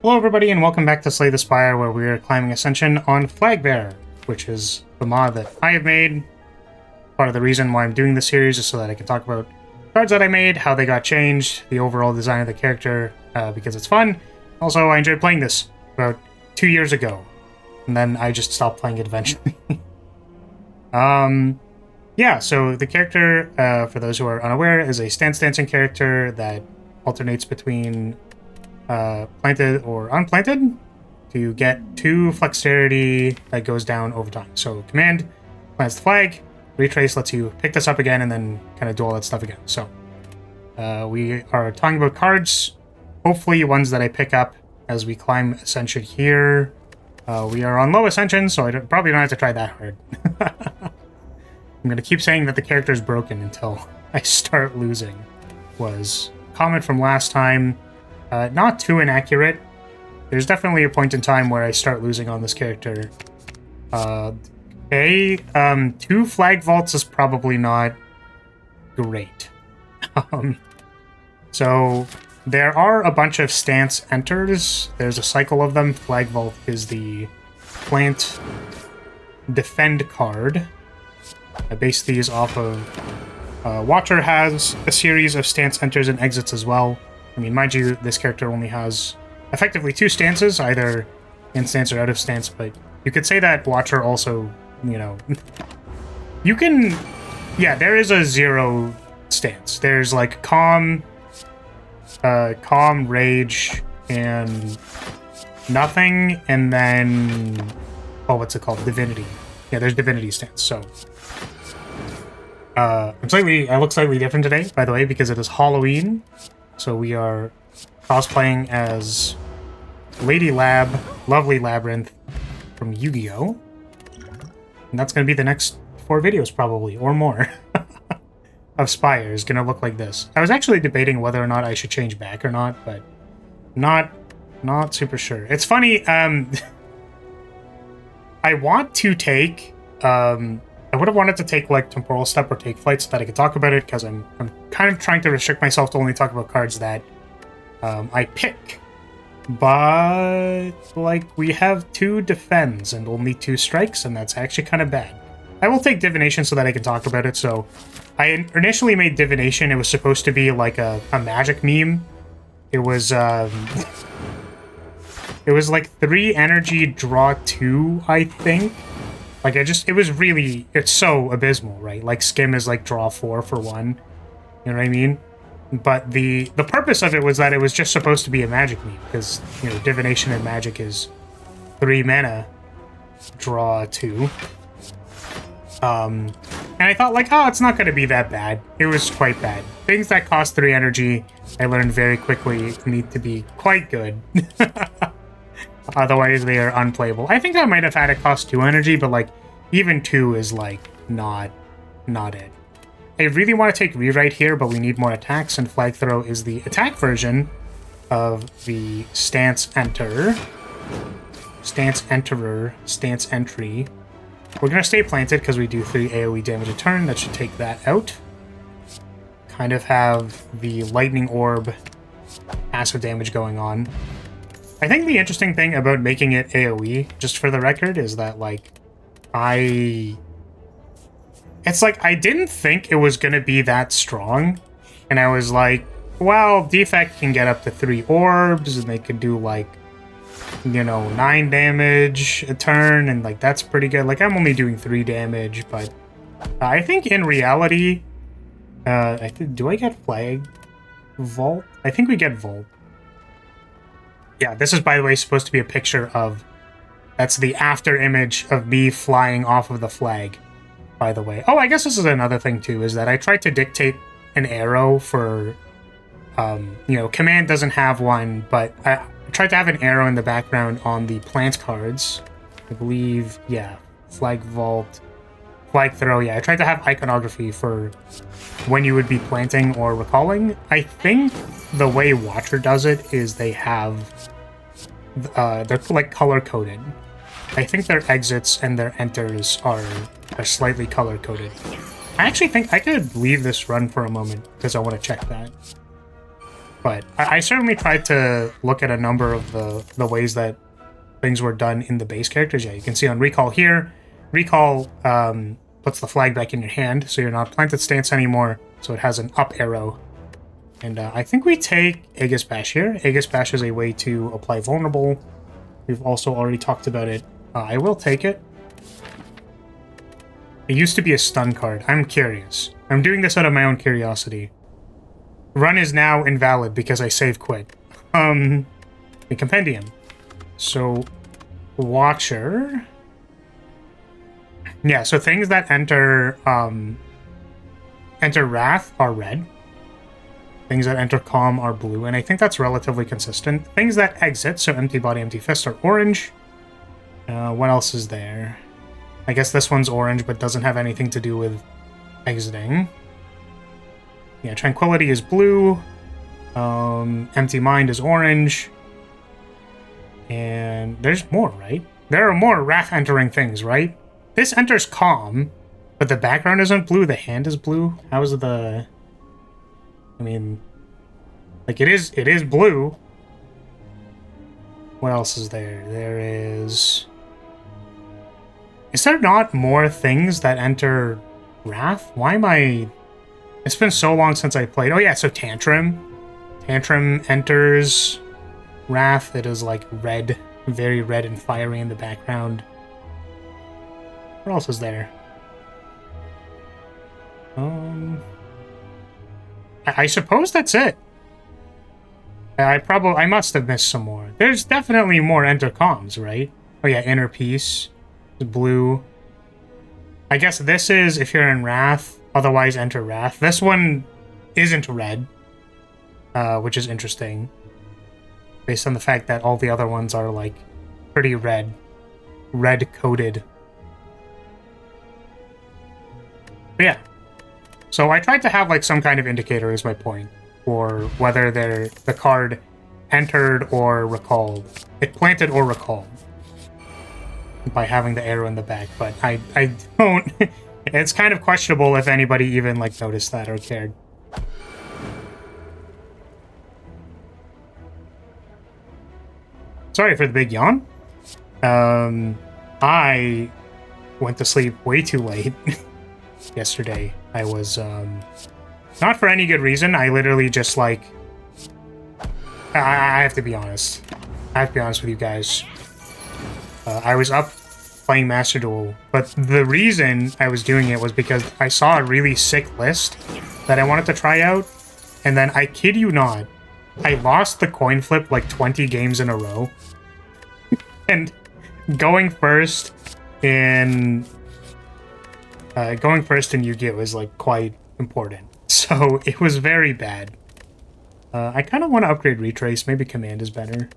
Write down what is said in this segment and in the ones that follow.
Hello everybody and welcome back to Slay the Spire, where we are climbing Ascension on Flagbearer, which is the mod that I have made. Part of the reason why I'm doing this series is so that I can talk about cards that I made, how they got changed, the overall design of the character, because it's fun. Also, I enjoyed playing this about 2 years ago, and then I just stopped playing it eventually. Yeah, so the character, for those who are unaware, is a stance dancing character that alternates between planted or unplanted to get 2 flexerity that goes down over time. So command plants the flag, retrace lets you pick this up again and then kind of do all that stuff again. So we are talking about cards, hopefully ones that I pick up as we climb Ascension here. We are on low Ascension, so I probably don't have to try that hard. I'm going to keep saying that the character is broken until I start losing. Was a comment from last time. Not too inaccurate. There's definitely a point in time where I start losing on this character. 2 flag vaults is probably not great. So there are a bunch of stance enters. There's a cycle of them. Flag vault is the plant defend card. I base these off of Watcher has a series of stance enters and exits as well. I mean, mind you, this character only has effectively 2 stances, either in stance or out of stance, but you could say that Watcher also, you know... you can... Yeah, there is a 0 stance. There's, like, Calm, Rage, and Nothing, and then... Oh, what's it called? Divinity. Yeah, there's Divinity stance, so... I look slightly different today, by the way, because it is Halloween. So we are cosplaying as Lady Lab, Lovely Labyrinth from Yu-Gi-Oh! And that's going to be the next 4 videos, probably, or more, of Spire. Is going to look like this. I was actually debating whether or not I should change back or not, but not super sure. It's funny, I want to take... I would have wanted to take, like, Temporal Step or Take Flight so that I could talk about it, because I'm kind of trying to restrict myself to only talk about cards that I pick. But, like, we have 2 defends and only 2 strikes, and that's actually kind of bad. I will take Divination so that I can talk about it, so I initially made Divination. It was supposed to be, like, a magic meme. It was, it was, like, 3 energy, draw 2, I think. Like, it was really, it's so abysmal, right? Like, Skim is, like, draw 4 for 1. You know what I mean? But the purpose of it was that it was just supposed to be a magic meme, because, you know, Divination and Magic is 3 mana, draw 2. And I thought, like, oh, it's not going to be that bad. It was quite bad. Things that cost 3 energy, I learned very quickly, need to be quite good. Otherwise, they are unplayable. I think I might have had it cost 2 energy, but, like, even 2 is, like, not it. I really want to take Rewrite here, but we need more attacks, and Flag Throw is the attack version of the Stance Enter. Stance Enterer, Stance Entry. We're going to stay planted because we do 3 AoE damage a turn. That should take that out. Kind of have the Lightning Orb passive damage going on. I think the interesting thing about making it AoE, just for the record, is that, like, it's like, I didn't think it was going to be that strong, and I was like, well, Defect can get up to 3 orbs, and they can do, like, you know, 9 damage a turn, and, like, that's pretty good. Like, I'm only doing 3 damage, but I think in reality, do I get Flag Vault? I think we get Vault. Yeah, this is, by the way, supposed to be a picture of... That's the after image of me flying off of the flag, by the way. Oh, I guess this is another thing, too, is that I tried to dictate an arrow for... you know, Command doesn't have one, but I tried to have an arrow in the background on the plant cards. I believe, yeah, Flag Vault, Flag Throw, yeah. I tried to have iconography for when you would be planting or recalling. I think the way Watcher does it is they have... they're, like, color-coded. I think their exits and their enters are slightly color-coded. I actually think I could leave this run for a moment, because I want to check that. But I certainly tried to look at a number of the ways that things were done in the base characters. Yeah, you can see on recall here, recall puts the flag back in your hand, so you're not planted stance anymore, so it has an up arrow. And I think we take Aegis Bash here. Aegis Bash is a way to apply vulnerable. We've also already talked about it. I will take it. It used to be a stun card. I'm curious. I'm doing this out of my own curiosity. Run is now invalid because I save quit. The compendium. So, Watcher. Yeah, so things that enter Wrath are red. Things that enter Calm are blue, and I think that's relatively consistent. Things that exit, so Empty Body, Empty Fist, are orange. What else is there? I guess this one's orange, but doesn't have anything to do with exiting. Yeah, Tranquility is blue. Empty Mind is orange. And there's more, right? There are more Wrath-entering things, right? This enters Calm, but the background isn't blue, the hand is blue. How is the... I mean, like, it is blue. What else is there? There is... Is there not more things that enter Wrath? Why am I... It's been so long since I played. Oh yeah, so Tantrum. Tantrum enters Wrath. It is, like, red. Very red and fiery in the background. What else is there? I suppose that's it. I must have missed some more. There's definitely more enter comms, right? Oh yeah, Inner Peace. Blue. I guess this is if you're in Wrath, otherwise enter Wrath. This one isn't red, which is interesting, based on the fact that all the other ones are, like, pretty red-coded. But yeah. So I tried to have, like, some kind of indicator is my point, for whether the card entered or recalled. It planted or recalled by having the arrow in the back, but I don't... It's kind of questionable if anybody even, like, noticed that or cared. Sorry for the big yawn. I went to sleep way too late yesterday. I was, not for any good reason. I literally just, like... I have to be honest. I have to be honest with you guys. I was up playing Master Duel, but the reason I was doing it was because I saw a really sick list that I wanted to try out, and then, I kid you not, I lost the coin flip like 20 games in a row. And going first in Yu-Gi-Oh! Is, like, quite important. So it was very bad. I kind of want to upgrade Retrace. Maybe Command is better.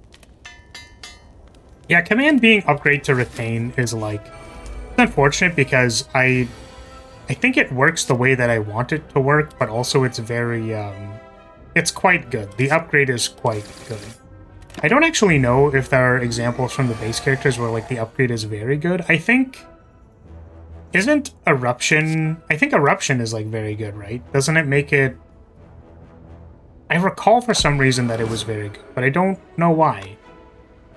Yeah, Command being upgrade to Retain is, like, it's unfortunate because I think it works the way that I want it to work, but also it's very, it's quite good. The upgrade is quite good. I don't actually know if there are examples from the base characters where, like, the upgrade is very good. I think... Isn't Eruption... I think Eruption is, like, very good, right? Doesn't it make it... I recall for some reason that it was very good, but I don't know why.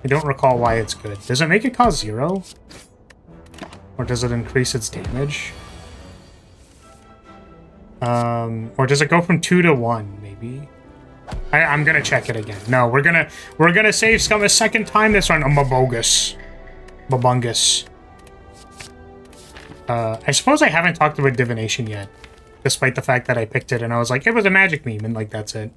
I don't recall why it's good. Does it make it cost 0? Or does it increase its damage? Or does it go from 2 to 1, maybe? I'm gonna check it again. No, we're gonna save Scum a second time this run. Mabungus. I suppose I haven't talked about Divination yet, despite the fact that I picked it and I was like, it was a magic meme, and, like, that's it.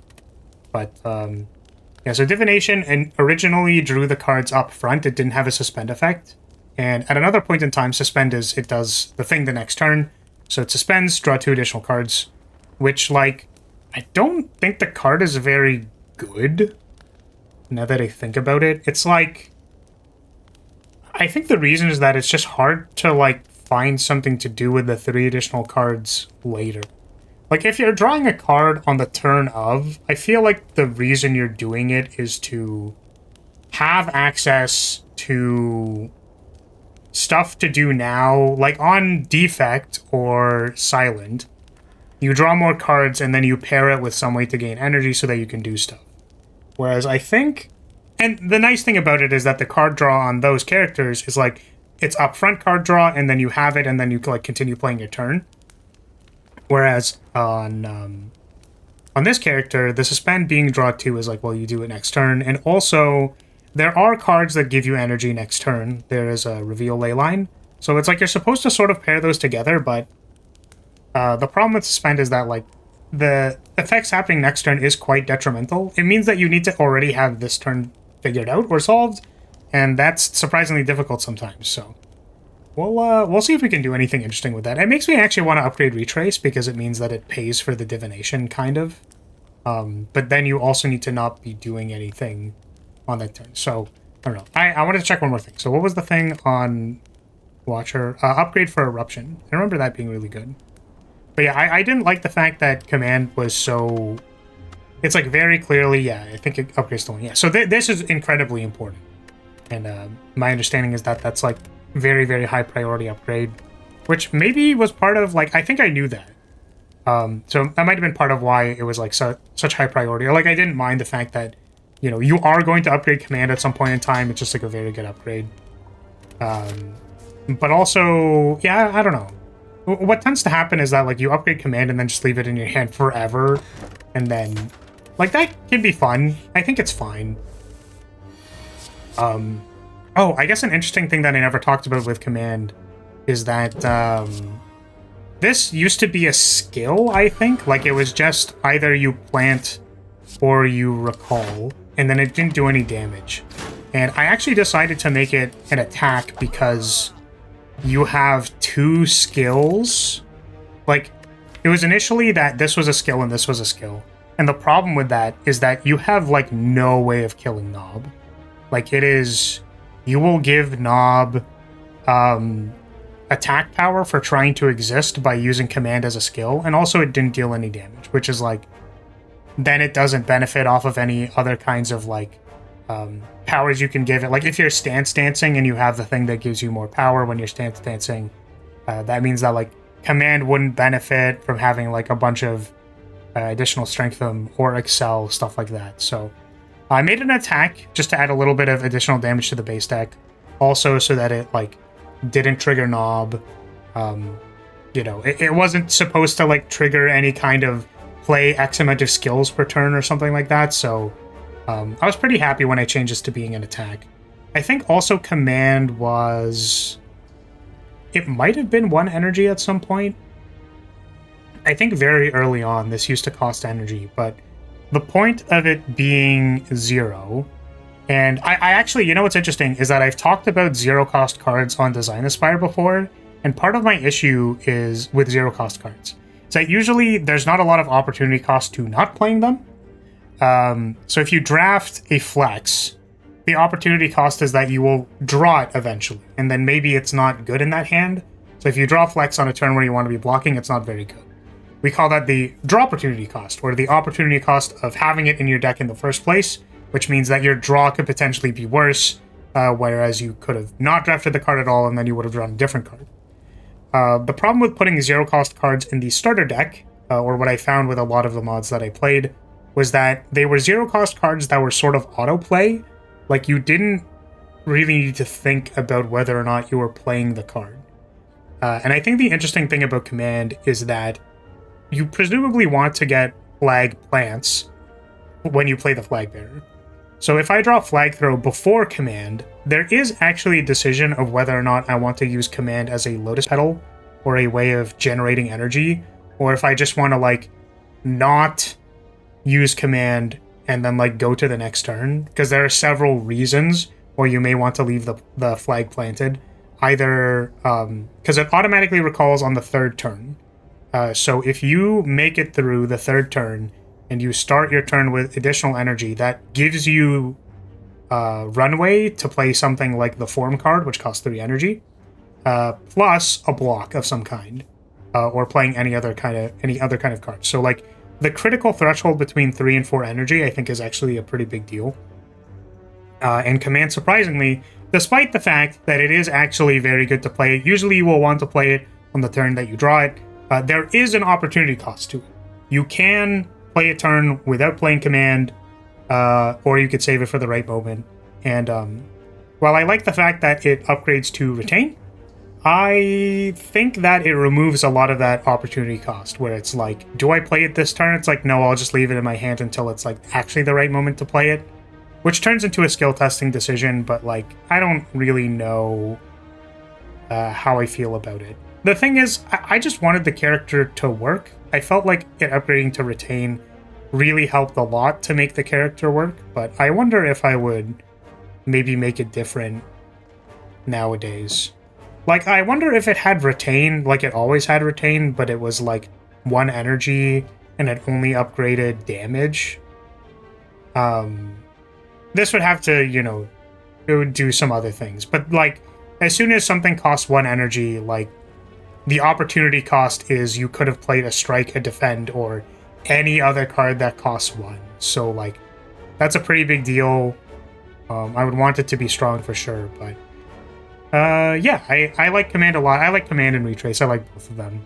But, yeah, so Divination and originally drew the cards up front. It didn't have a suspend effect. And at another point in time, suspend is, it does the thing the next turn. So it suspends, draw 2 additional cards, which, like, I don't think the card is very good, now that I think about it. It's like... I think the reason is that it's just hard to, like, find something to do with the 3 additional cards later. Like, if you're drawing a card on the turn of, I feel like the reason you're doing it is to have access to stuff to do now. Like, on Defect or Silent, you draw more cards and then you pair it with some way to gain energy so that you can do stuff. Whereas I think, and the nice thing about it is that the card draw on those characters is like, it's upfront card draw, and then you have it, and then you like continue playing your turn. Whereas on this character, the suspend being draw 2 is like, well, you do it next turn. And also, there are cards that give you energy next turn. There is a reveal leyline. So it's like you're supposed to sort of pair those together, but the problem with suspend is that like the effects happening next turn is quite detrimental. It means that you need to already have this turn figured out or solved, and that's surprisingly difficult sometimes. So we'll see if we can do anything interesting with that. It makes me actually want to upgrade Retrace because it means that it pays for the divination, kind of. But then you also need to not be doing anything on that turn. So I don't know. I wanted to check one more thing. So what was the thing on Watcher? Upgrade for Eruption. I remember that being really good. But yeah, I didn't like the fact that Command was so... It's like very clearly, yeah, I think it upgrades to 1. Yeah, so this is incredibly important. And my understanding is that that's like very, very high priority upgrade, which maybe was part of, like, I think I knew that. So that might have been part of why it was like such high priority. Or like I didn't mind the fact that, you know, you are going to upgrade Command at some point in time. It's just like a very good upgrade. But also, yeah, I don't know. What tends to happen is that like you upgrade Command and then just leave it in your hand forever, and then like that can be fun. I think it's fine. Oh, I guess an interesting thing that I never talked about with Command is that this used to be a skill, I think. Like it was just either you plant or you recall, and then it didn't do any damage. And I actually decided to make it an attack because you have 2 skills. Like, it was initially that this was a skill and this was a skill. And the problem with that is that you have, like, no way of killing Nob. Like, it is... You will give Nob attack power for trying to exist by using Command as a skill. And also it didn't deal any damage, which is, like... Then it doesn't benefit off of any other kinds of, like... powers you can give it. Like if you're stance dancing and you have the thing that gives you more power when you're stance dancing, that means that like Command wouldn't benefit from having like a bunch of additional strength or excel, stuff like that. So I made an attack just to add a little bit of additional damage to the base deck, also so that it like didn't trigger Nob. You know, it wasn't supposed to like trigger any kind of play X amount of skills per turn or something like that. So I was pretty happy when I changed this to being an attack. I think also Command was... It might have been 1 energy at some point. I think very early on this used to cost energy, but the point of it being 0... And I actually, you know what's interesting, is that I've talked about 0-cost cards on Slay the Spire before, and part of my issue is with 0-cost cards. Is that usually there's not a lot of opportunity cost to not playing them. So if you draft a flex, the opportunity cost is that you will draw it eventually, and then maybe it's not good in that hand. So if you draw flex on a turn where you want to be blocking, it's not very good. We call that the draw opportunity cost, or the opportunity cost of having it in your deck in the first place, which means that your draw could potentially be worse, whereas you could have not drafted the card at all, and then you would have drawn a different card. The problem with putting 0-cost cards in the starter deck, or what I found with a lot of the mods that I played, was that they were 0-cost cards that were sort of autoplay. Like, you didn't really need to think about whether or not you were playing the card. And I think the interesting thing about Command is that you presumably want to get flag plants when you play the flagbearer. So if I draw Flag Throw before Command, there is actually a decision of whether or not I want to use Command as a Lotus Petal or a way of generating energy, or if I just want to, like, not use Command and then like go to the next turn, because there are several reasons why you may want to leave the flag planted. Either because it automatically recalls on the 3rd turn. So if you make it through the 3rd turn and you start your turn with additional energy, that gives you runway to play something like the Form card, which costs 3 energy, plus a block of some kind, or playing any other kind of card. So like, the critical threshold between 3 and 4 energy, I think, is actually a pretty big deal. And Command, surprisingly, despite the fact that it is actually very good to play, usually you will want to play it on the turn that you draw it, there is an opportunity cost to it. You can play a turn without playing Command, or you could save it for the right moment. And while I like the fact that it upgrades to retain, I think that it removes a lot of that opportunity cost, where it's like, do I play it this turn? It's like, no, I'll just leave it in my hand until it's like actually the right moment to play it, which turns into a skill testing decision, but like, I don't really know how I feel about it. The thing is, I just wanted the character to work. I felt like it upgrading to retain really helped a lot to make the character work, but I wonder if I would maybe make it different nowadays. Like, I wonder if it had retain, like it always had retain, but it was like 1 energy and it only upgraded damage. This would have to, you know, it would do some other things. But like, as soon as something costs 1 energy, like, the opportunity cost is you could have played a strike, a defend, or any other card that costs 1. So like, that's a pretty big deal. I would want it to be strong for sure, but yeah, I like command a lot. I like command and retrace. I like both of them.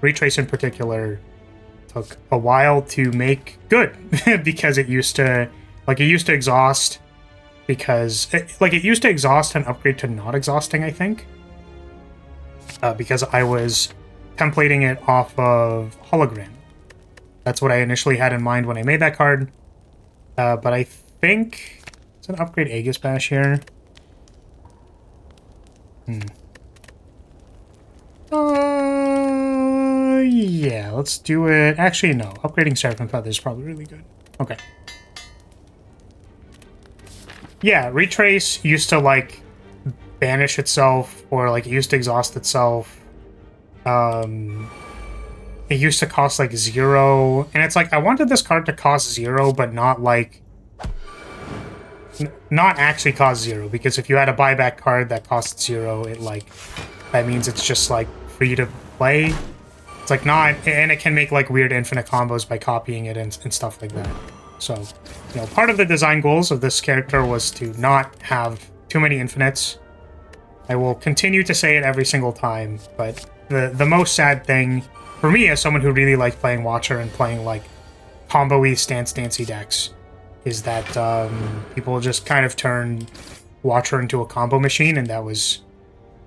Retrace in particular took a while to make good because it used to exhaust, because it used to exhaust and upgrade to not exhausting, I think, because I was templating it off of hologram. That's what I initially had in mind when I made that card, but I think it's an upgrade Aegis Bash here. Yeah, let's do it. Actually, no. Upgrading Seraphim Feather is probably really good. Okay. Yeah, Retrace used to, like, banish itself, or, like, it used to exhaust itself. It used to cost, like, 0. And it's like, I wanted this card to cost 0, but not, like... not actually cost 0, because if you had a buyback card that costs 0, it, like... that means it's just, like, free to play. It's, like, not... and it can make, like, weird infinite combos by copying it and stuff like that. So, you know, part of the design goals of this character was to not have too many infinites. I will continue to say it every single time, but the most sad thing for me as someone who really likes playing Watcher and playing, like, combo-y stance-dancey decks is that people just kind of turned Watcher into a combo machine, and that was,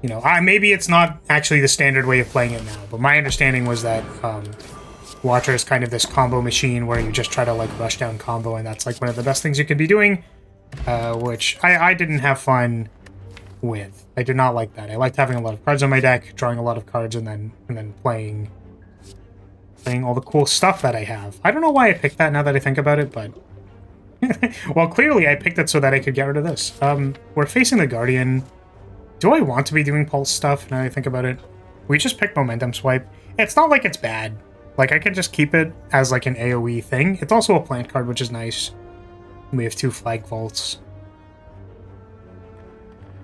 you know, maybe it's not actually the standard way of playing it now, but my understanding was that Watcher is kind of this combo machine where you just try to, like, rush down combo, and that's, like, one of the best things you could be doing, which I didn't have fun with. I did not like that. I liked having a lot of cards on my deck, drawing a lot of cards, and then playing all the cool stuff that I have. I don't know why I picked that now that I think about it, but... well, clearly I picked it so that I could get rid of this. We're facing the Guardian. Do I want to be doing pulse stuff now that I think about it? We just picked Momentum Swipe. It's not like it's bad. Like, I could just keep it as, like, an AoE thing. It's also a plant card, which is nice. We have 2 Flag Vaults.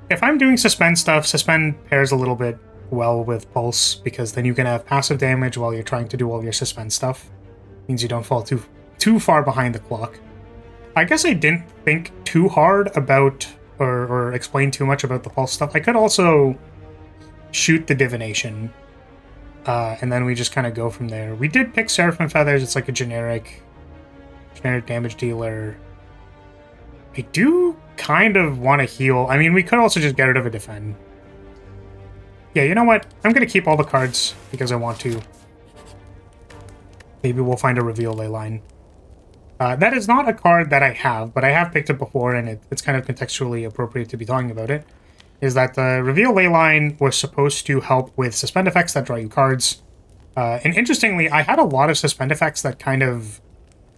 If I'm doing Suspend stuff, Suspend pairs a little bit well with Pulse, because then you can have passive damage while you're trying to do all your Suspend stuff. Means you don't fall too far behind the clock. I guess I didn't think too hard about, or explain too much about the Pulse stuff. I could also shoot the Divination, and then we just kind of go from there. We did pick Seraphim Feathers. It's like a generic damage dealer. I do kind of want to heal. I mean, we could also just get rid of a defend. Yeah, you know what? I'm going to keep all the cards because I want to. Maybe we'll find a Reveal Leyline. That is not a card that I have, but I have picked it before, and it's kind of contextually appropriate to be talking about it. Is that the Reveal Leyline was supposed to help with suspend effects that draw you cards. And interestingly, I had a lot of suspend effects that kind of,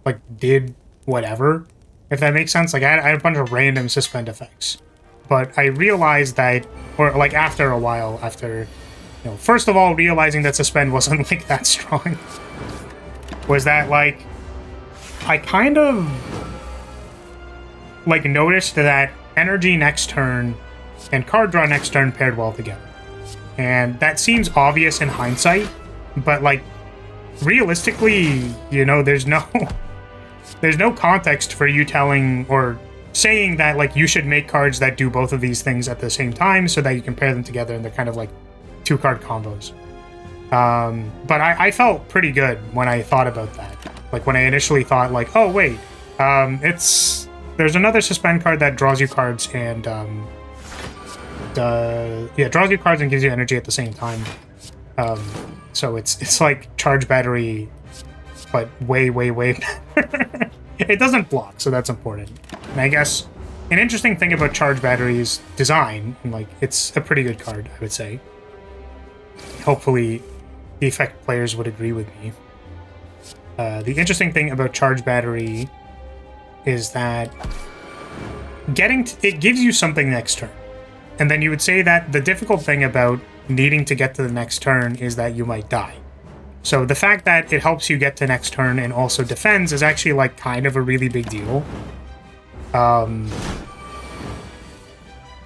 like, did whatever, if that makes sense. Like, I had a bunch of random suspend effects. But I realized that, or, like, after a while, after, you know, first of all, realizing that suspend wasn't, like, that strong, was that, like, I kind of, like, noticed that energy next turn and card draw next turn paired well together. And that seems obvious in hindsight, but, like, realistically, you know, there's no context for you telling or saying that, like, you should make cards that do both of these things at the same time so that you can pair them together and they're kind of like 2-card combos. But I felt pretty good when I thought about that. Like, when I initially thought, like, oh, wait, There's another suspend card that draws you cards and draws you cards and gives you energy at the same time. So it's like charge battery, but way better. It doesn't block, so that's important. And I guess an interesting thing about charge battery's design, and like it's a pretty good card, I would say. Hopefully, the effect players would agree with me. The interesting thing about charge battery is that it gives you something next turn. And then you would say that the difficult thing about needing to get to the next turn is that you might die. So the fact that it helps you get to next turn and also defends is actually like kind of a really big deal.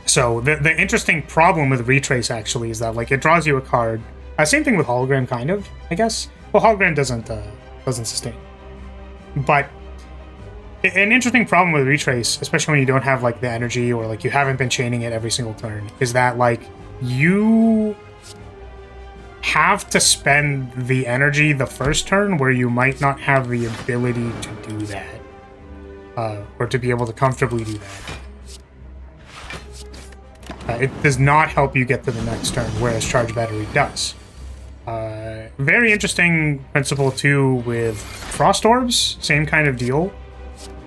So the interesting problem with Retrace actually is that like it draws you a card. Same thing with Hologram, kind of, I guess. Well, Hologram doesn't sustain. But an interesting problem with Retrace, especially when you don't have like the energy or like you haven't been chaining it every single turn, is that like you have to spend the energy the first turn where you might not have the ability to do that, or to be able to comfortably do that. It does not help you get to the next turn, whereas Charge Battery does. Very interesting principle too with Frost Orbs, same kind of deal,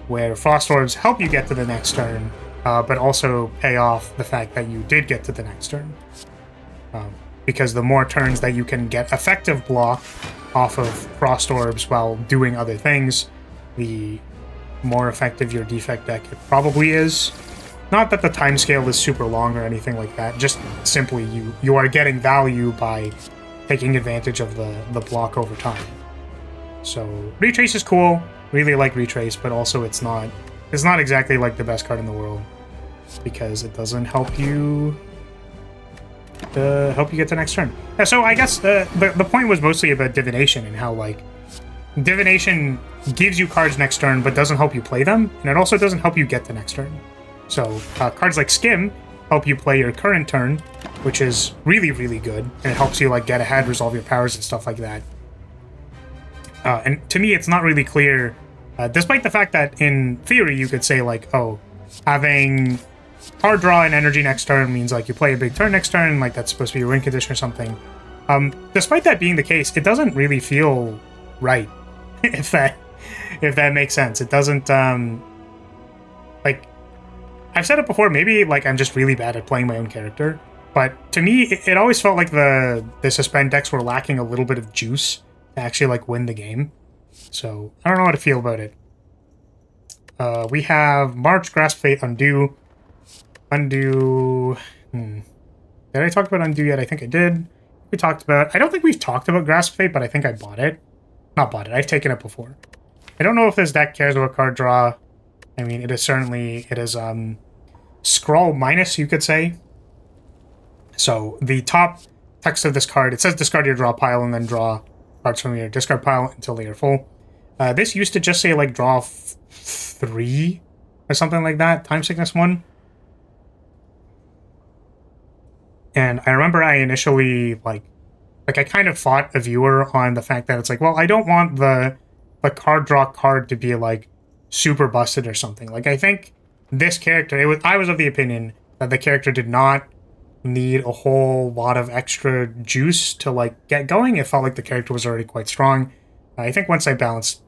where Frost Orbs help you get to the next turn, but also pay off the fact that you did get to the next turn. Because the more turns that you can get effective block off of Frost Orbs while doing other things, the more effective your defect deck it probably is. Not that the timescale is super long or anything like that, just simply you are getting value by taking advantage of the block over time. So Retrace is cool, really like Retrace, but also it's not exactly like the best card in the world because it doesn't help you get to next turn. Yeah, so I guess the point was mostly about divination and how like divination gives you cards next turn but doesn't help you play them, and it also doesn't help you get the next turn. So cards like Skim help you play your current turn, which is really good, and it helps you like get ahead, resolve your powers and stuff like that. And to me, it's not really clear, despite the fact that in theory you could say like, oh, having card draw and energy next turn means like you play a big turn next turn, like that's supposed to be your win condition or something. Despite that being the case, it doesn't really feel right, if that makes sense. It doesn't, like, I've said it before, maybe like I'm just really bad at playing my own character, but to me, it always felt like the suspend decks were lacking a little bit of juice to actually like win the game. So I don't know how to feel about it. We have March, Grasp Fate, Undo. Did I talk about Undo yet? I think I did. I don't think we've talked about Grasp Fate, but I think I bought it. Not bought it, I've taken it before. I don't know if this deck cares about card draw. I mean, it is scroll minus, you could say. So the top text of this card, it says discard your draw pile and then draw cards from your discard pile until they are full. This used to just say like draw 3 or something like that, Time Sickness 1. And I remember I initially like I kind of fought a viewer on the fact that it's like, well, I don't want the card draw card to be like super busted or something. Like I think this character, I was of the opinion that the character did not need a whole lot of extra juice to like get going. It felt like the character was already quite strong. I think once I balanced,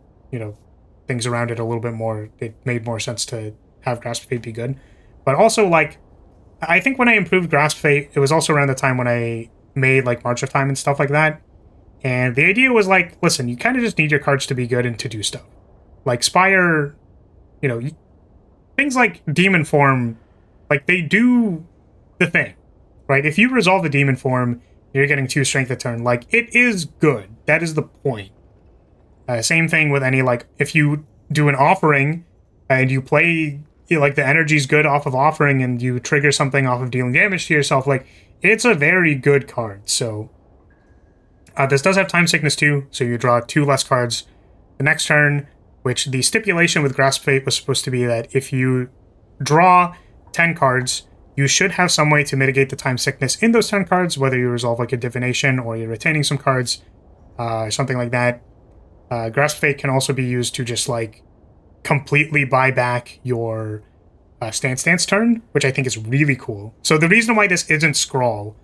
things around it a little bit more, it made more sense to have Grasp Fate be good. But also like, I think when I improved Grasp Fate, it was also around the time when I made like March of Time and stuff like that. And the idea was like, listen, you kind of just need your cards to be good and to do stuff. Like Spire, things like Demon Form, like they do the thing, right? If you resolve the Demon Form, you're getting 2 strength a turn. Like it is good. That is the point. Same thing with any, like if you do an offering and you play like the energy's good off of offering and you trigger something off of dealing damage to yourself, like it's a very good card. So this does have Time Sickness too, so you draw 2 less cards the next turn, which the stipulation with Grasp Fate was supposed to be that if you draw 10 cards, you should have some way to mitigate the Time Sickness in those 10 cards, whether you resolve like a divination or you're retaining some cards or something like that. Grasp Fate can also be used to just like completely buy back your stance turn, which I think is really cool. So the reason why this isn't Scrawl,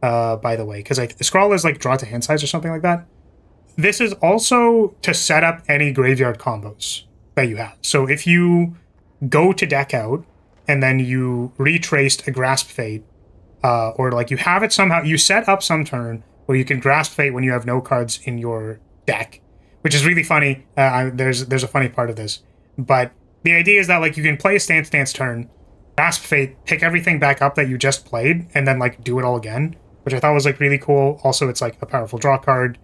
by the way, because Scrawl is like draw to hand size or something like that. This is also to set up any graveyard combos that you have. So if you go to deck out and then you retraced a Grasp Fate, or like you have it somehow, you set up some turn where you can Grasp Fate when you have no cards in your deck, which is really funny. There's a funny part of this, but the idea is that like you can play a stance turn, Grasp Fate, pick everything back up that you just played, and then like do it all again, which I thought was like really cool. Also, it's like a powerful draw card.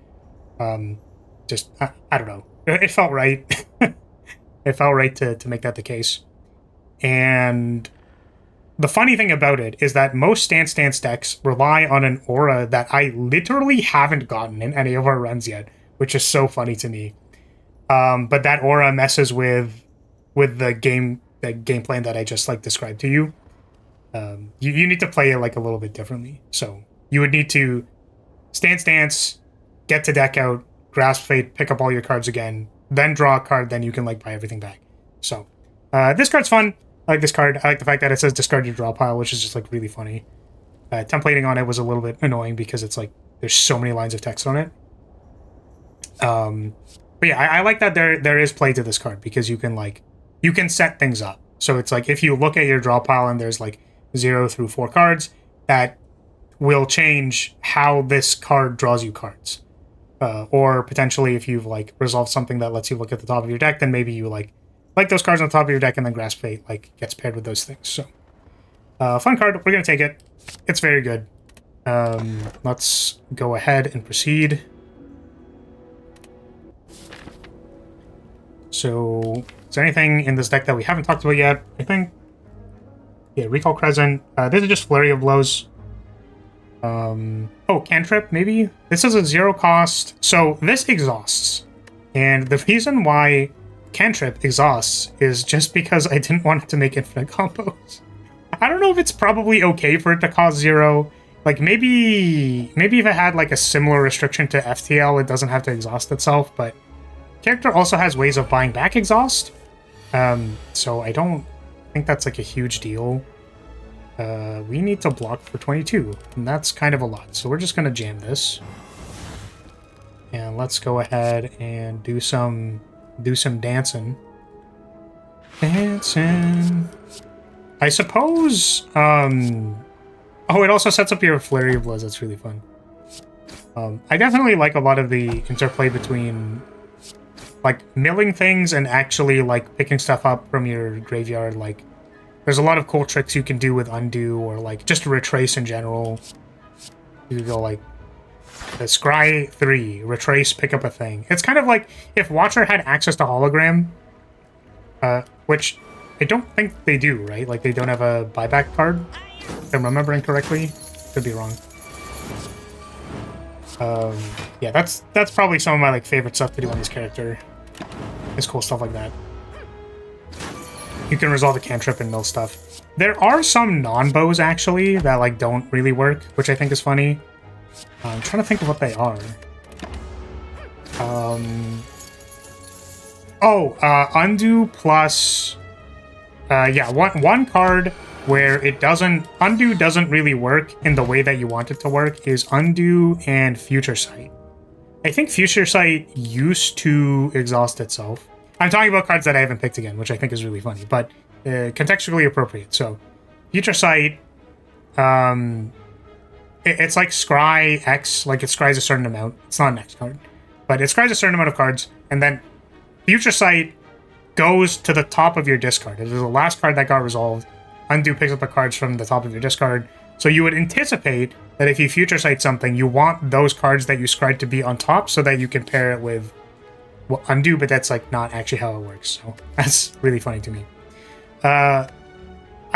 Just I don't know. It felt right. It felt right to make that the case. And the funny thing about it is that most stance decks rely on an aura that I literally haven't gotten in any of our runs yet, which is so funny to me. But that aura messes with the game plan that I just like described to you. You need to play it like a little bit differently. So you would need to stance, get to deck out, Grasp Fate, pick up all your cards again, then draw a card, then you can like buy everything back. So this card's fun. I like this card. I like the fact that it says discard your draw pile, which is just like really funny. Templating on it was a little bit annoying because it's like there's so many lines of text on it. But yeah, I like that there is play to this card because you can set things up. So it's like if you look at your draw pile and there's like 0 through 4 cards, that will change how this card draws you cards. Or potentially if you've like resolved something that lets you look at the top of your deck, then maybe you like those cards on the top of your deck and then Grasp Fate like gets paired with those things. So fun card. We're gonna take it. It's very good. Let's go ahead and proceed. So is there anything in this deck that we haven't talked about yet? I think, yeah, Recall Crescent. This is just Flurry of Blows. Oh, Cantrip, maybe? This is a 0 cost. So this exhausts. And the reason why Cantrip exhausts is just because I didn't want it to make infinite combos. I don't know if it's probably okay for it to cost 0. Like, maybe if it had, like, a similar restriction to FTL, it doesn't have to exhaust itself, but character also has ways of buying back exhaust. So I don't think that's, like, a huge deal. We need to block for 22, and that's kind of a lot. So we're just going to jam this. And let's go ahead and do some dancing. Dancing. I suppose, oh, it also sets up your Flurry of Blows. That's really fun. I definitely like a lot of the interplay between, like, milling things and actually, like, picking stuff up from your graveyard. Like, there's a lot of cool tricks you can do with Undo or, like, just retrace in general. You could go, like, the Scry 3, retrace, pick up a thing. It's kind of like if Watcher had access to Hologram, which I don't think they do, right? Like, they don't have a buyback card, if I'm remembering correctly. Could be wrong. Yeah, that's probably some of my, like, favorite stuff to do on this character. It's cool stuff like that. You can resolve the cantrip and mill stuff. There are some non-bows, actually, that, like, don't really work, which I think is funny. I'm trying to think of what they are. Undo plus... yeah, one card where it doesn't... Undo doesn't really work in the way that you want it to work is Undo and Future Sight. I think Future Sight used to exhaust itself. I'm talking about cards that I haven't picked again, which I think is really funny, but contextually appropriate. So, Future Sight, it's like Scry X, like it scries a certain amount. It's not an X card, but it scries a certain amount of cards, and then Future Sight goes to the top of your discard. It is the last card that got resolved. Undo picks up the cards from the top of your discard. So you would anticipate that if you Future Sight something, you want those cards that you scried to be on top so that you can pair it with Undo, but that's like not actually how it works. So that's really funny to me. I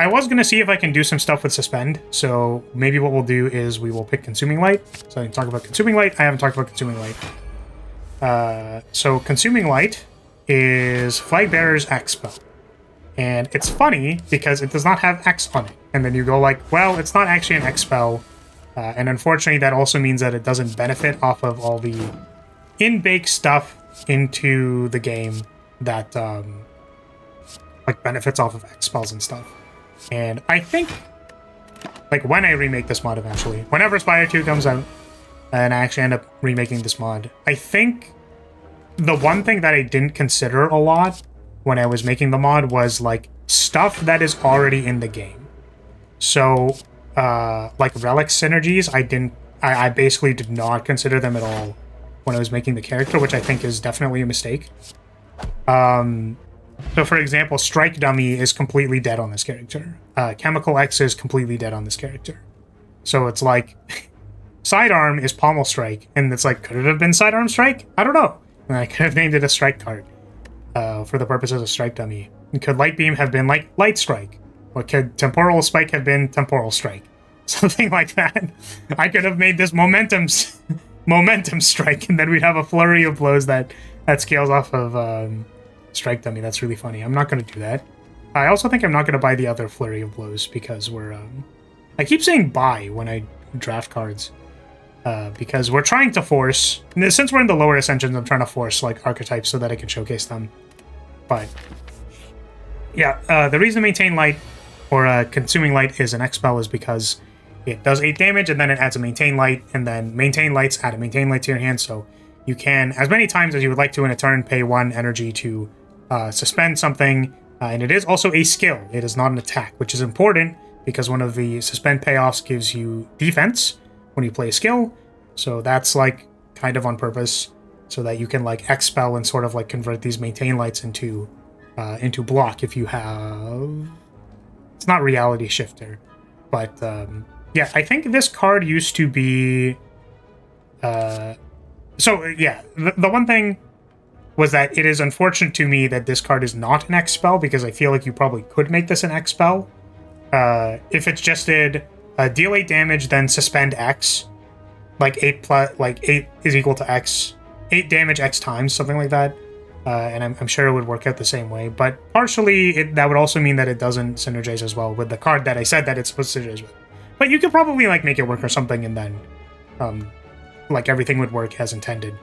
was going to see if I can do some stuff with Suspend. So maybe what we'll do is we will pick Consuming Light. So I can talk about Consuming Light. I haven't talked about Consuming Light. So Consuming Light is Flagbearer's X spell. And it's funny because it does not have X on it. And then you go like, well, it's not actually an X spell. And unfortunately, that also means that it doesn't benefit off of all the in-bake stuff into the game that like benefits off of X spells and stuff. And I think, like, when I remake this mod eventually, whenever Spire 2 comes out, and I actually end up remaking this mod, I think the one thing that I didn't consider a lot when I was making the mod was, like, stuff that is already in the game. So, like, relic synergies, I basically did not consider them at all when I was making the character, which I think is definitely a mistake. So, for example, Strike Dummy is completely dead on this character. Chemical X is completely dead on this character. So it's like, Sidearm is Pommel Strike, and it's like, could it have been Sidearm Strike? I don't know. And I could have named it a Strike card for the purposes of Strike Dummy. And could Light Beam have been like Light Strike? Or could Temporal Spike have been Temporal Strike? Something like that. I could have made this Momentum Strike, and then we'd have a flurry of blows that scales off of Strike Dummy. That's really funny. I'm not going to do that. I also think I'm not going to buy the other flurry of blows because we're... I keep saying buy when I draft cards because we're trying to force... Since we're in the lower Ascensions, I'm trying to force like archetypes so that I can showcase them. But yeah, the reason Maintain Light or Consuming Light is an X spell is because it does 8 damage and then it adds a Maintain Light, and then Maintain Lights add a Maintain Light to your hand, so you can, as many times as you would like to in a turn, pay 1 energy to suspend something, and it is also a skill. It is not an attack, which is important because one of the suspend payoffs gives you defense when you play a skill, so that's like kind of on purpose, so that you can like expel and sort of like convert these Maintain Lights into block if you have... It's not Reality Shifter, but yeah, I think this card used to be... So, yeah, the one thing was that it is unfortunate to me that this card is not an X spell, because I feel like you probably could make this an X spell. If it's just did deal 8 damage, then suspend X, like 8 is equal to X, 8 damage X times, something like that. And I'm sure it would work out the same way. But partially, that would also mean that it doesn't synergize as well with the card that I said that it's supposed to synergize with. But you could probably like make it work or something, and then like everything would work as intended.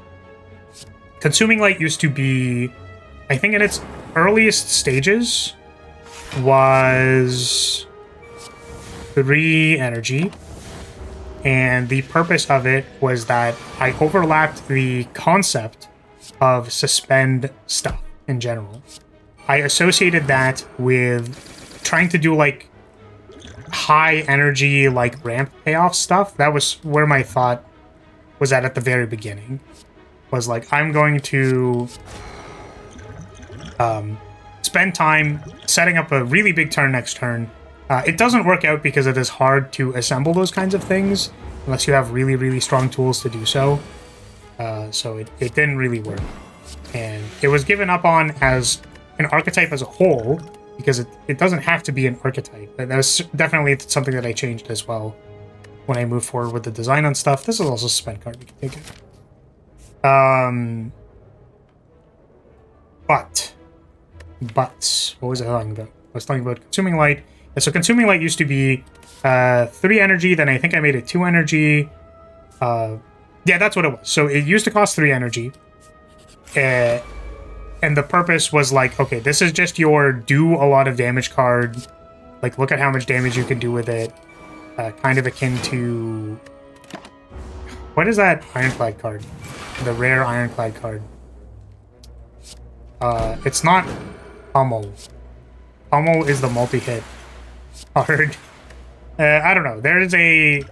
Consuming Light used to be, I think in its earliest stages, was 3 energy. And the purpose of it was that I overlapped the concept of suspend stuff in general. I associated that with trying to do like high energy, like ramp payoff stuff. That was where my thought was at the very beginning. Was like, I'm going to spend time setting up a really big turn next turn. It doesn't work out because it is hard to assemble those kinds of things unless you have really, really strong tools to do so. So it didn't really work. And it was given up on as an archetype as a whole, because it doesn't have to be an archetype. But that was definitely something that I changed as well when I moved forward with the design on stuff. This is also a suspend card. We can take it. But what was I talking about? I was talking about Consuming Light. Yeah, so Consuming Light used to be 3 energy, then I think I made it 2 energy. Yeah, that's what it was. So it used to cost 3 energy. And the purpose was like, okay, this is just your do a lot of damage card. Like, look at how much damage you can do with it. Kind of akin to... What is that Ironclad card? The rare Ironclad card. It's not Pummel. Pummel is the multi-hit card. I don't know. There's a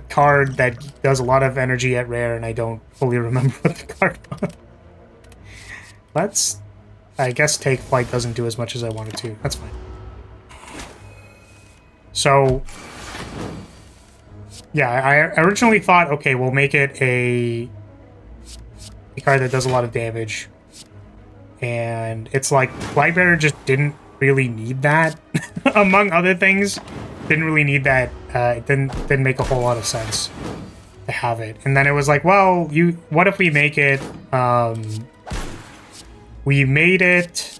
card that does a lot of energy at rare, and I don't fully remember what the card was. Let's, I guess, Take Flight doesn't do as much as I wanted to. That's fine. So, yeah, I originally thought, okay, we'll make it a card that does a lot of damage. And it's like, flagbearer just didn't really need that, among other things. Didn't really need that. It didn't make a whole lot of sense to have it. And then it was like, well, what if we make it, we made it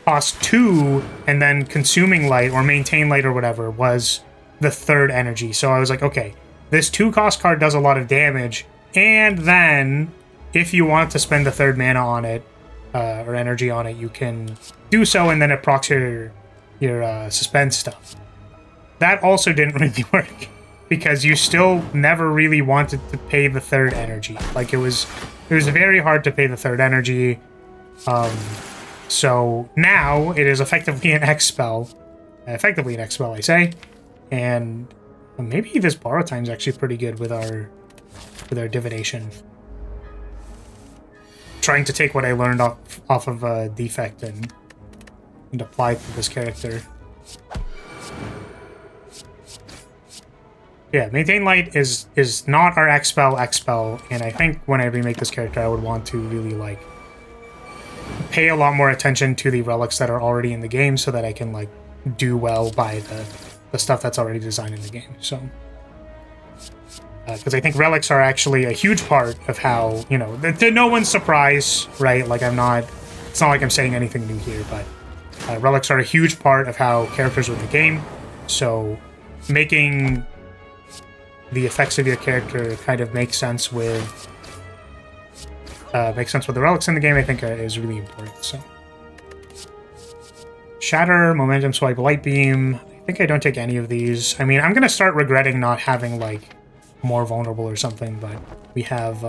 cost 2, and then Consuming Light or Maintain Light or whatever was the 3rd energy. So I was like, okay, this 2 cost card does a lot of damage, and then if you want to spend the 3rd mana on it, or energy on it, you can do so, and then it procs your suspend stuff. That also didn't really work, because you still never really wanted to pay the third energy. Like, it was very hard to pay the third energy. So now it is effectively an X spell. Effectively an X spell, I say. And maybe this borrow time is actually pretty good with our divination. Trying to take what I learned off of defect and apply it to this character. Yeah, Maintain Light is not our X spell, and I think when I remake this character, I would want to really, like, pay a lot more attention to the relics that are already in the game so that I can, like, do well by the stuff that's already designed in the game, so... Because I think relics are actually a huge part of how, you know, to no one's surprise, right? Like, it's not like I'm saying anything new here, but relics are a huge part of how characters win the game, so making the effects of your character kind of make sense with the relics in the game, I think is really important. So, Shatter, Momentum Swipe, Light Beam. I think I don't take any of these. I mean, I'm gonna start regretting not having, like, more vulnerable or something, but we have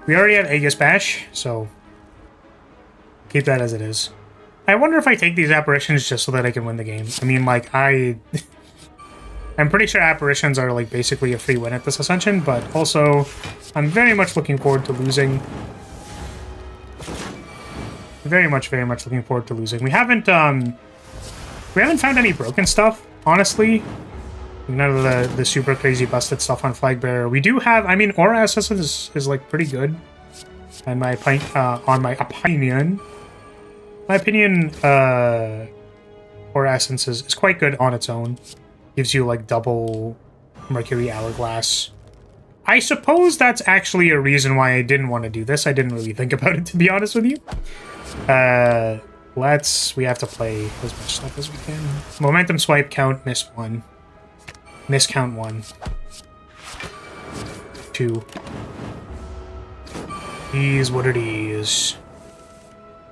we already have Aegis Bash, so keep that as it is. I wonder if I take these apparitions just so that I can win the game. I mean, like, I'm pretty sure apparitions are, like, basically a free win at this Ascension, but also I'm very much looking forward to losing. Very much looking forward to losing. We haven't found any broken stuff, honestly. None of the super crazy busted stuff on Flagbearer. We do have, I mean, Aura Essence is like pretty good. And on my opinion, Aura Essence is quite good on its own. Gives you, like, double Mercury Hourglass. I suppose that's actually a reason why I didn't want to do this. I didn't really think about it, to be honest with you. We have to play as much stuff as we can. Momentum Swipe, count, miss 1. Miscount 1. 2. Is what it is.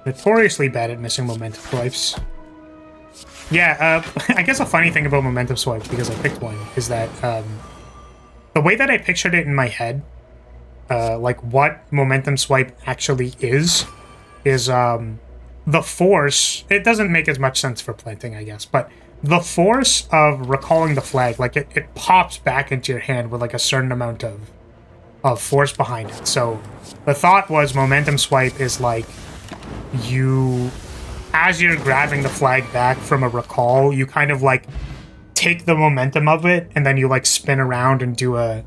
Notoriously bad at missing momentum swipes. Yeah, I guess a funny thing about momentum swipes, because I picked one, is that the way that I pictured it in my head, like what momentum swipe actually is the force. It doesn't make as much sense for planting, I guess, but the force of recalling the flag, like it pops back into your hand with, like, a certain amount of force behind it. So the thought was momentum swipe is like as you're grabbing the flag back from a recall, you kind of, like, take the momentum of it and then you, like, spin around and do a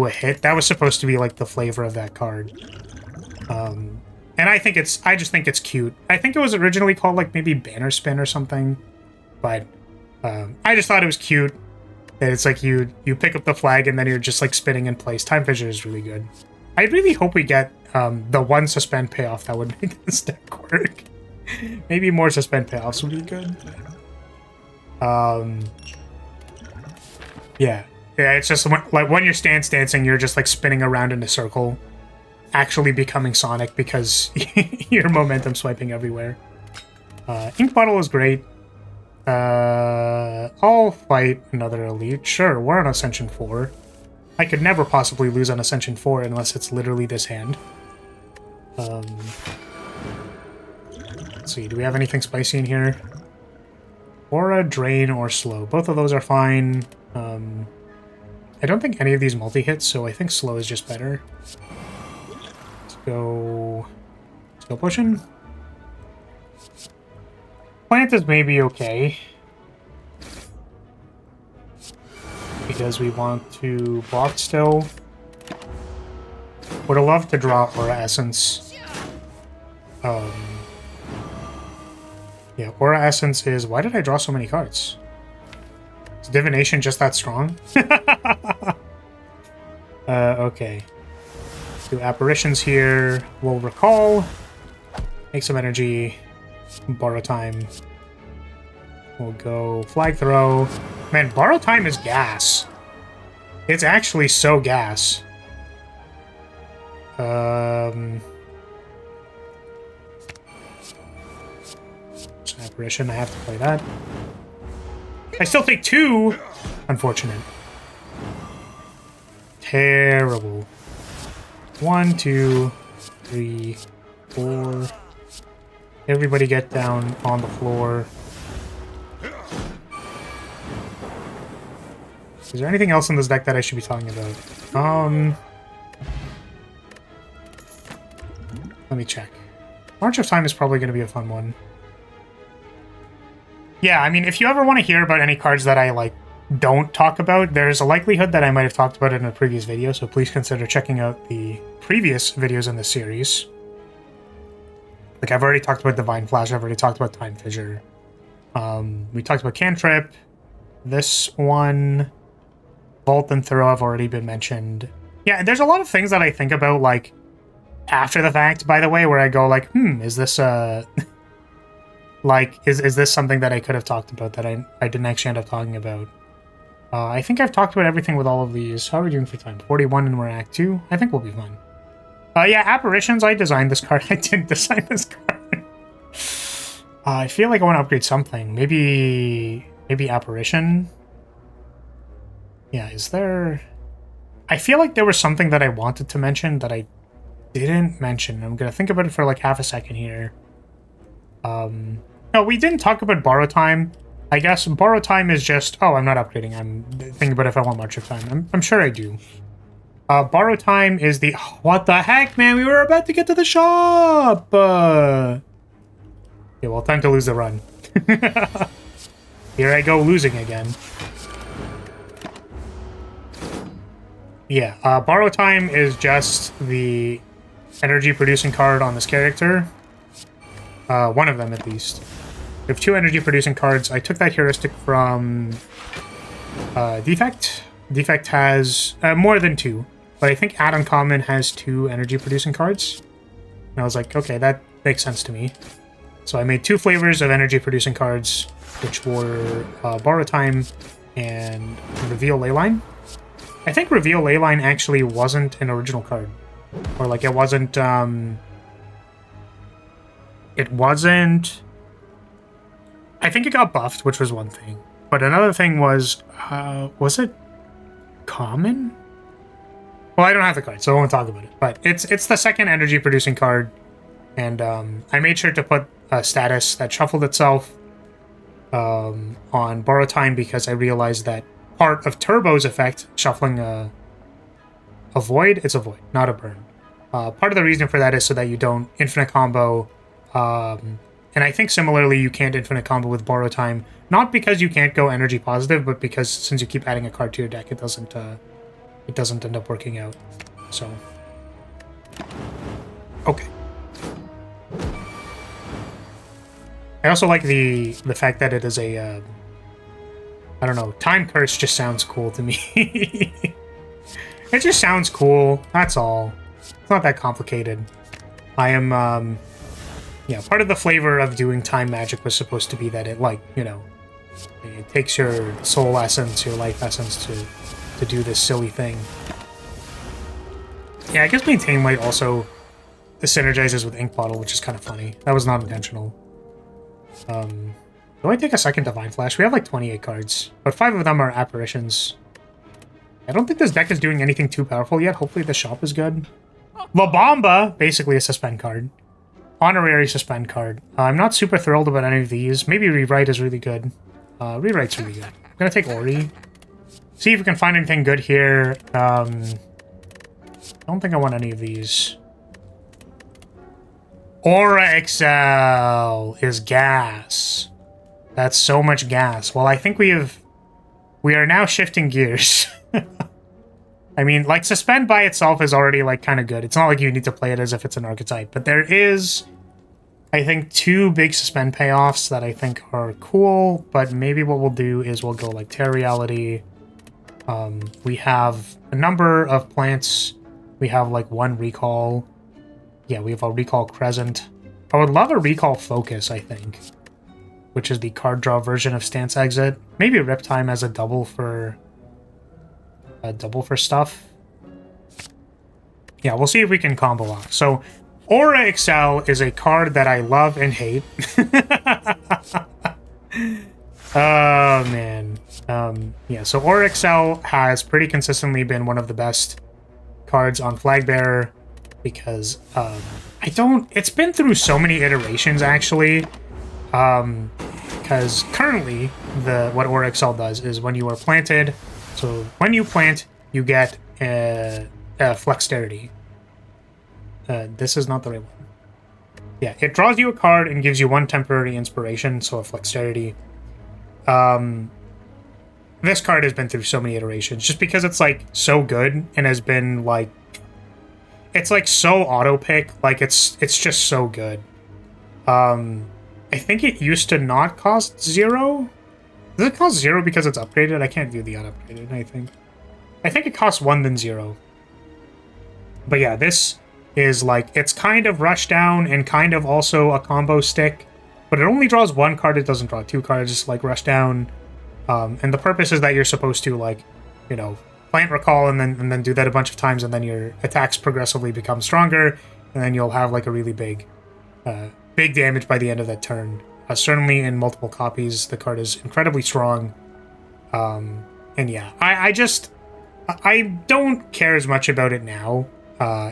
hit. That was supposed to be, like, the flavor of that card. And I just think it's cute. I think it was originally called, like, maybe Banner Spin or something. But I just thought it was cute that it's like you pick up the flag and then you're just, like, spinning in place. Time Fissure is really good. I really hope we get the one suspend payoff that would make this deck work. Maybe more suspend payoffs would be good. Yeah, it's just like when you're stance dancing, you're just, like, spinning around in a circle, actually becoming Sonic because you're momentum swiping everywhere. Ink Bottle is great. I'll fight another Elite. Sure, we're on Ascension 4. I could never possibly lose on Ascension 4 unless it's literally this hand. Let's see, do we have anything spicy in here? Aura, Drain, or Slow. Both of those are fine. I don't think any of these multi-hits, so I think Slow is just better. Let's go Potion. Plant is maybe okay. Because we want to block still. Would have loved to draw Aura Essence. Yeah, Aura Essence is... Why did I draw so many cards? Is Divination just that strong? Okay. Do Apparitions here. We'll Recall. Make some energy. Borrow Time. We'll go Flag Throw. Man, Borrow Time is gas. It's actually so gas. Apparition, I have to play that. I still take 2! Unfortunate. Terrible. 1, 2, 3, 4. Everybody get down on the floor. Is there anything else in this deck that I should be talking about? Let me check. March of Time is probably going to be a fun one. Yeah, I mean, if you ever want to hear about any cards that I, like, don't talk about, there's a likelihood that I might have talked about it in a previous video, so please consider checking out the previous videos in this series. Like, I've already talked about Divine Flash, I've already talked about Time Fissure. We talked about Cantrip. This one... Vault and Throw have already been mentioned. Yeah, there's a lot of things that I think about, like, after the fact, by the way, where I go, like, is this, like, is this something that I could have talked about that I didn't actually end up talking about? I think I've talked about everything with all of these. How are we doing for time? 41 and we're at Act 2. I think we'll be fine. Yeah, Apparitions. I designed this card. I didn't design this card. I feel like I want to upgrade something. Maybe Apparition? Yeah, is there... I feel like there was something that I wanted to mention that I didn't mention. I'm going to think about it for like half a second here. No, we didn't talk about Borrow Time. I guess Borrow Time is just... Oh, I'm not upgrading. I'm thinking about if I want March of Time. I'm sure I do. Borrow Time is the... Oh, what the heck, man? We were about to get to the shop! Yeah, well, time to lose the run. Here I go losing again. Yeah, Borrow Time is just the energy-producing card on this character. One of them, at least. We have 2 energy-producing cards. I took that heuristic from Defect. Defect has more than 2, but I think Add Uncommon has 2 energy-producing cards. And I was like, okay, that makes sense to me. So I made 2 flavors of energy-producing cards, which were Borrow Time and Reveal Leyline. I think Reveal Leyline actually wasn't an original card. Or, like, it wasn't... It wasn't... I think it got buffed, which was one thing. But another thing was it common? Well, I don't have the card, so I won't talk about it. But it's the second energy-producing card. And I made sure to put a status that shuffled itself on Borrow Time because I realized that part of Turbo's effect, shuffling a void, it's a void, not a burn. Part of the reason for that is so that you don't infinite combo, and I think similarly you can't infinite combo with Borrow Time, not because you can't go energy positive, but because since you keep adding a card to your deck, it doesn't end up working out. So, okay. I also like the fact that it is a I don't know, Time Curse just sounds cool to me. It just sounds cool, that's all. It's not that complicated. I am, yeah, part of the flavor of doing time magic was supposed to be that it, like, you know, it takes your soul essence, your life essence to do this silly thing. Yeah, I guess Maintain Light also synergizes with Ink Bottle, which is kind of funny. That was not intentional. Do I take a second Divine Flash? We have like 28 cards, but 5 of them are Apparitions. I don't think this deck is doing anything too powerful yet. Hopefully the shop is good. La Bamba, basically a Suspend card. Honorary Suspend card. I'm not super thrilled about any of these. Maybe Rewrite is really good. Rewrite's really good. I'm gonna take Ori. See if we can find anything good here. I don't think I want any of these. Aura Excel is gas. That's so much gas. Well, I think we are now shifting gears. I mean, like, Suspend by itself is already, like, kind of good. It's not like you need to play it as if it's an archetype. But there is, I think, 2 big Suspend payoffs that I think are cool. But maybe what we'll do is we'll go, like, Tear Reality. We have a number of plants. We have, like, 1 Recall. Yeah, we have a Recall Crescent. I would love a Recall Focus, I think, which is the card draw version of Stance Exit. Maybe Riptime as a double for stuff. Yeah, we'll see if we can combo off. So Aura Excel is a card that I love and hate. Oh, man. Yeah, so Aura Excel has pretty consistently been one of the best cards on Flagbearer because it's been through so many iterations, actually. Because currently, what Aura Excel does is when you are planted, so when you plant, you get a Flexterity. This is not the right one. Yeah, it draws you a card and gives you 1 temporary inspiration, so a Flexterity. This card has been through so many iterations just because it's like so good and has been like it's like so auto pick, like it's just so good. I think it used to not cost 0. Does it cost 0 because it's upgraded? I can't view the unupgraded, I think it costs 1 then 0. But yeah, this is like it's kind of rush down and kind of also a combo stick. But it only draws 1 card, it doesn't draw 2 cards, just like rush down. And the purpose is that you're supposed to, like, you know, plant recall and then do that a bunch of times, and then your attacks progressively become stronger, and then you'll have like a really big damage by the end of that turn. Certainly in multiple copies, the card is incredibly strong. And yeah, I don't care as much about it now.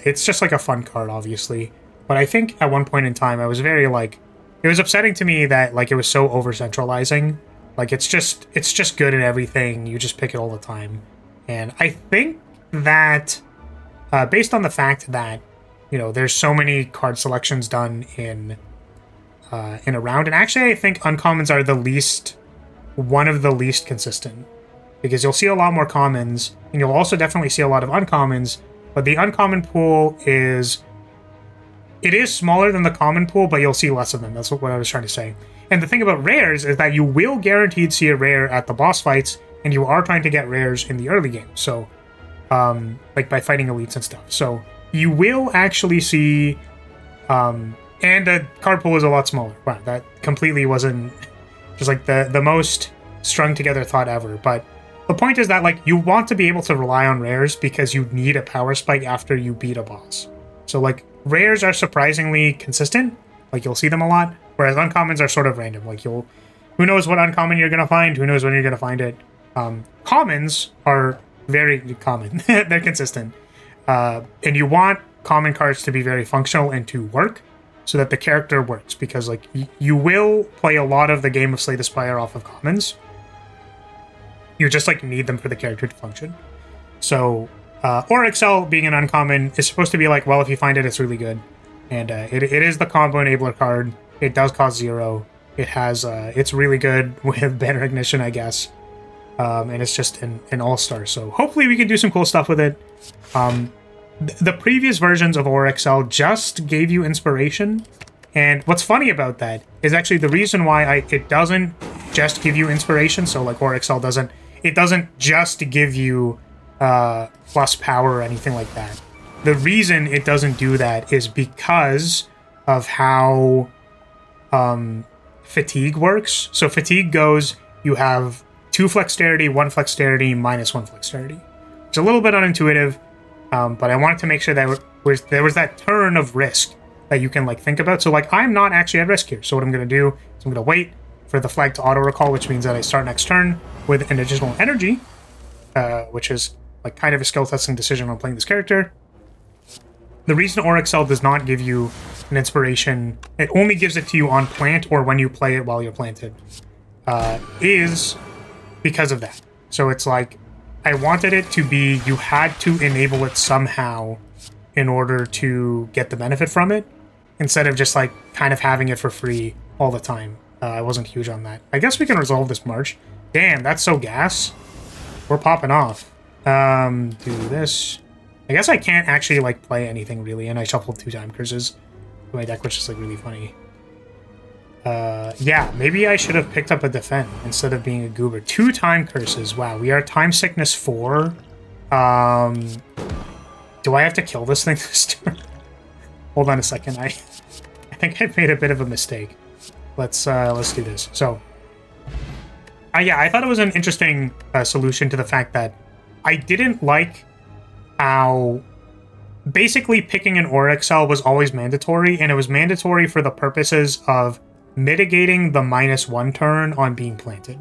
It's just like a fun card, obviously. But I think at one point in time, I was very like, it was upsetting to me that like it was so over-centralizing. Like it's just good at everything. You just pick it all the time. And I think that based on the fact that, you know, there's so many card selections done in a round, and actually I think uncommons are one of the least consistent, because you'll see a lot more commons, and you'll also definitely see a lot of uncommons, but the uncommon pool is smaller than the common pool, but you'll see less of them. That's what I was trying to say. And the thing about rares is that you will guaranteed see a rare at the boss fights, and you are trying to get rares in the early game. So, like by fighting elites and stuff. So you will actually see, and the card pool is a lot smaller. Wow, that completely wasn't just like the most strung together thought ever. But the point is that like you want to be able to rely on rares because you need a power spike after you beat a boss. So like rares are surprisingly consistent, like you'll see them a lot, whereas uncommons are sort of random. Like who knows what uncommon you're gonna find, who knows when you're gonna find it. Commons are very common. They're consistent. And you want common cards to be very functional and to work so that the character works, because like you will play a lot of the game of Slay the Spire off of commons. You just like need them for the character to function. So Aura Excel being an uncommon is supposed to be like, well, if you find it, it's really good. And it is the combo enabler card. It does cost 0. It has it's really good with banner ignition, I guess. And it's just an all-star. So hopefully we can do some cool stuff with it. The previous versions of Aura Excel just gave you inspiration. And what's funny about that is actually the reason why it doesn't just give you inspiration. So like Aura Excel doesn't just give you plus power or anything like that. The reason it doesn't do that is because of how fatigue works. So fatigue goes, you have 2 flexterity, 1 flexterity, minus 1 flexterity. It's a little bit unintuitive, but I wanted to make sure that there was that turn of risk that you can like think about. So like I'm not actually at risk here. So what I'm going to do is I'm going to wait for the flag to auto recall, which means that I start next turn with an additional energy, which is like kind of a skill testing decision on playing this character. The reason Aura Excel does not give you an inspiration, it only gives it to you on plant or when you play it while you're planted, is because of that. So it's like, I wanted it to be, you had to enable it somehow in order to get the benefit from it, instead of just like kind of having it for free all the time. I wasn't huge on that. I guess we can resolve this march. Damn, that's so gas. We're popping off. Do this. I guess I can't actually like play anything really, and I shuffled 2 time curses to my deck, which is like really funny. Yeah, maybe I should have picked up a defend instead of being a goober. 2 time curses. Wow, we are time sickness 4. Do I have to kill this thing this turn? Hold on a second. I think I've made a bit of a mistake. Let's do this. So, yeah, I thought it was an interesting solution to the fact that I didn't like how basically picking an Auric Cell was always mandatory, and it was mandatory for the purposes of mitigating the -1 turn on being planted.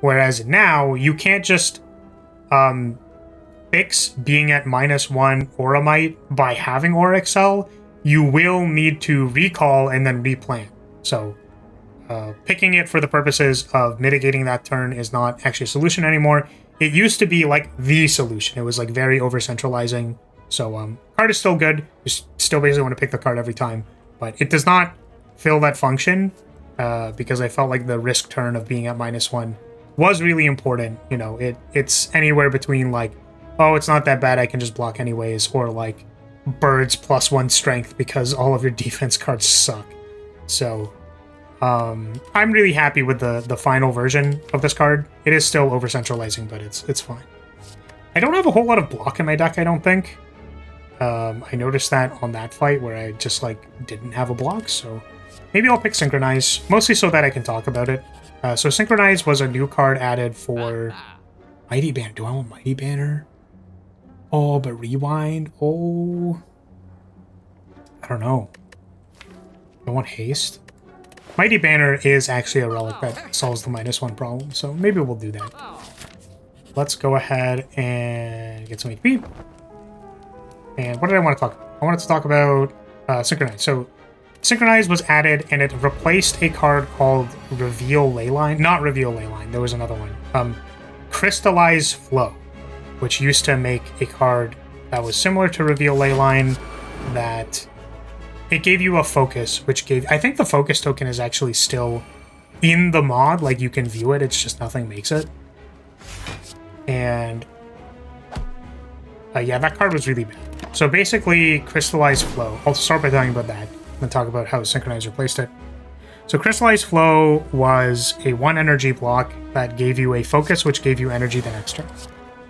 Whereas now, you can't just fix being at -1 Auramite by having Auric Cell. You will need to recall and then replant. So picking it for the purposes of mitigating that turn is not actually a solution anymore. It used to be like the solution. It was like very over-centralizing. So card is still good. You still basically want to pick the card every time. But it does not fill that function because I felt like the risk turn of being at -1 was really important. You know, it's anywhere between like, oh, it's not that bad, I can just block anyways, or like birds +1 strength because all of your defense cards suck. So I'm really happy with the final version of this card. It is still over-centralizing, but it's fine. I don't have a whole lot of block in my deck, I don't think. I noticed that on that fight where I just like didn't have a block, so maybe I'll pick Synchronize, mostly so that I can talk about it. So Synchronize was a new card added for Mighty Banner. Do I want Mighty Banner? Oh, but Rewind? Oh, I don't know. I want Haste. Mighty Banner is actually a relic that solves the -1 problem, so maybe we'll do that. Let's go ahead and get some HP. And what did I want to talk about? I wanted to talk about Synchronize. So Synchronize was added, and it replaced a card called Reveal Leyline. Not Reveal Leyline, there was another one. Crystallize Flow, which used to make a card that was similar to Reveal Leyline, that it gave you a focus, which gave... I think the focus token is actually still in the mod, like you can view it, it's just nothing makes it. And yeah, that card was really bad. So basically, Crystallize Flow. I'll start by telling you about that, and talk about how Synchronize replaced it. So Crystallize Flow was a 1 energy block that gave you a focus, which gave you energy the next turn.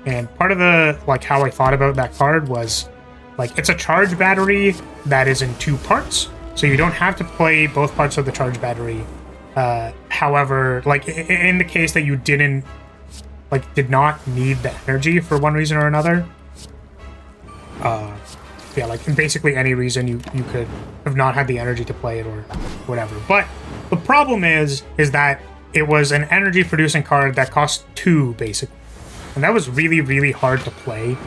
And part of the, like, how I thought about that card was, like, it's a charge battery that is in 2 parts, so you don't have to play both parts of the charge battery. However, like, in the case that you did not need the energy for one reason or another, yeah, like, basically any reason you could have not had the energy to play it or whatever. But the problem is that it was an energy-producing card that cost 2, basically. And that was really, really hard to play.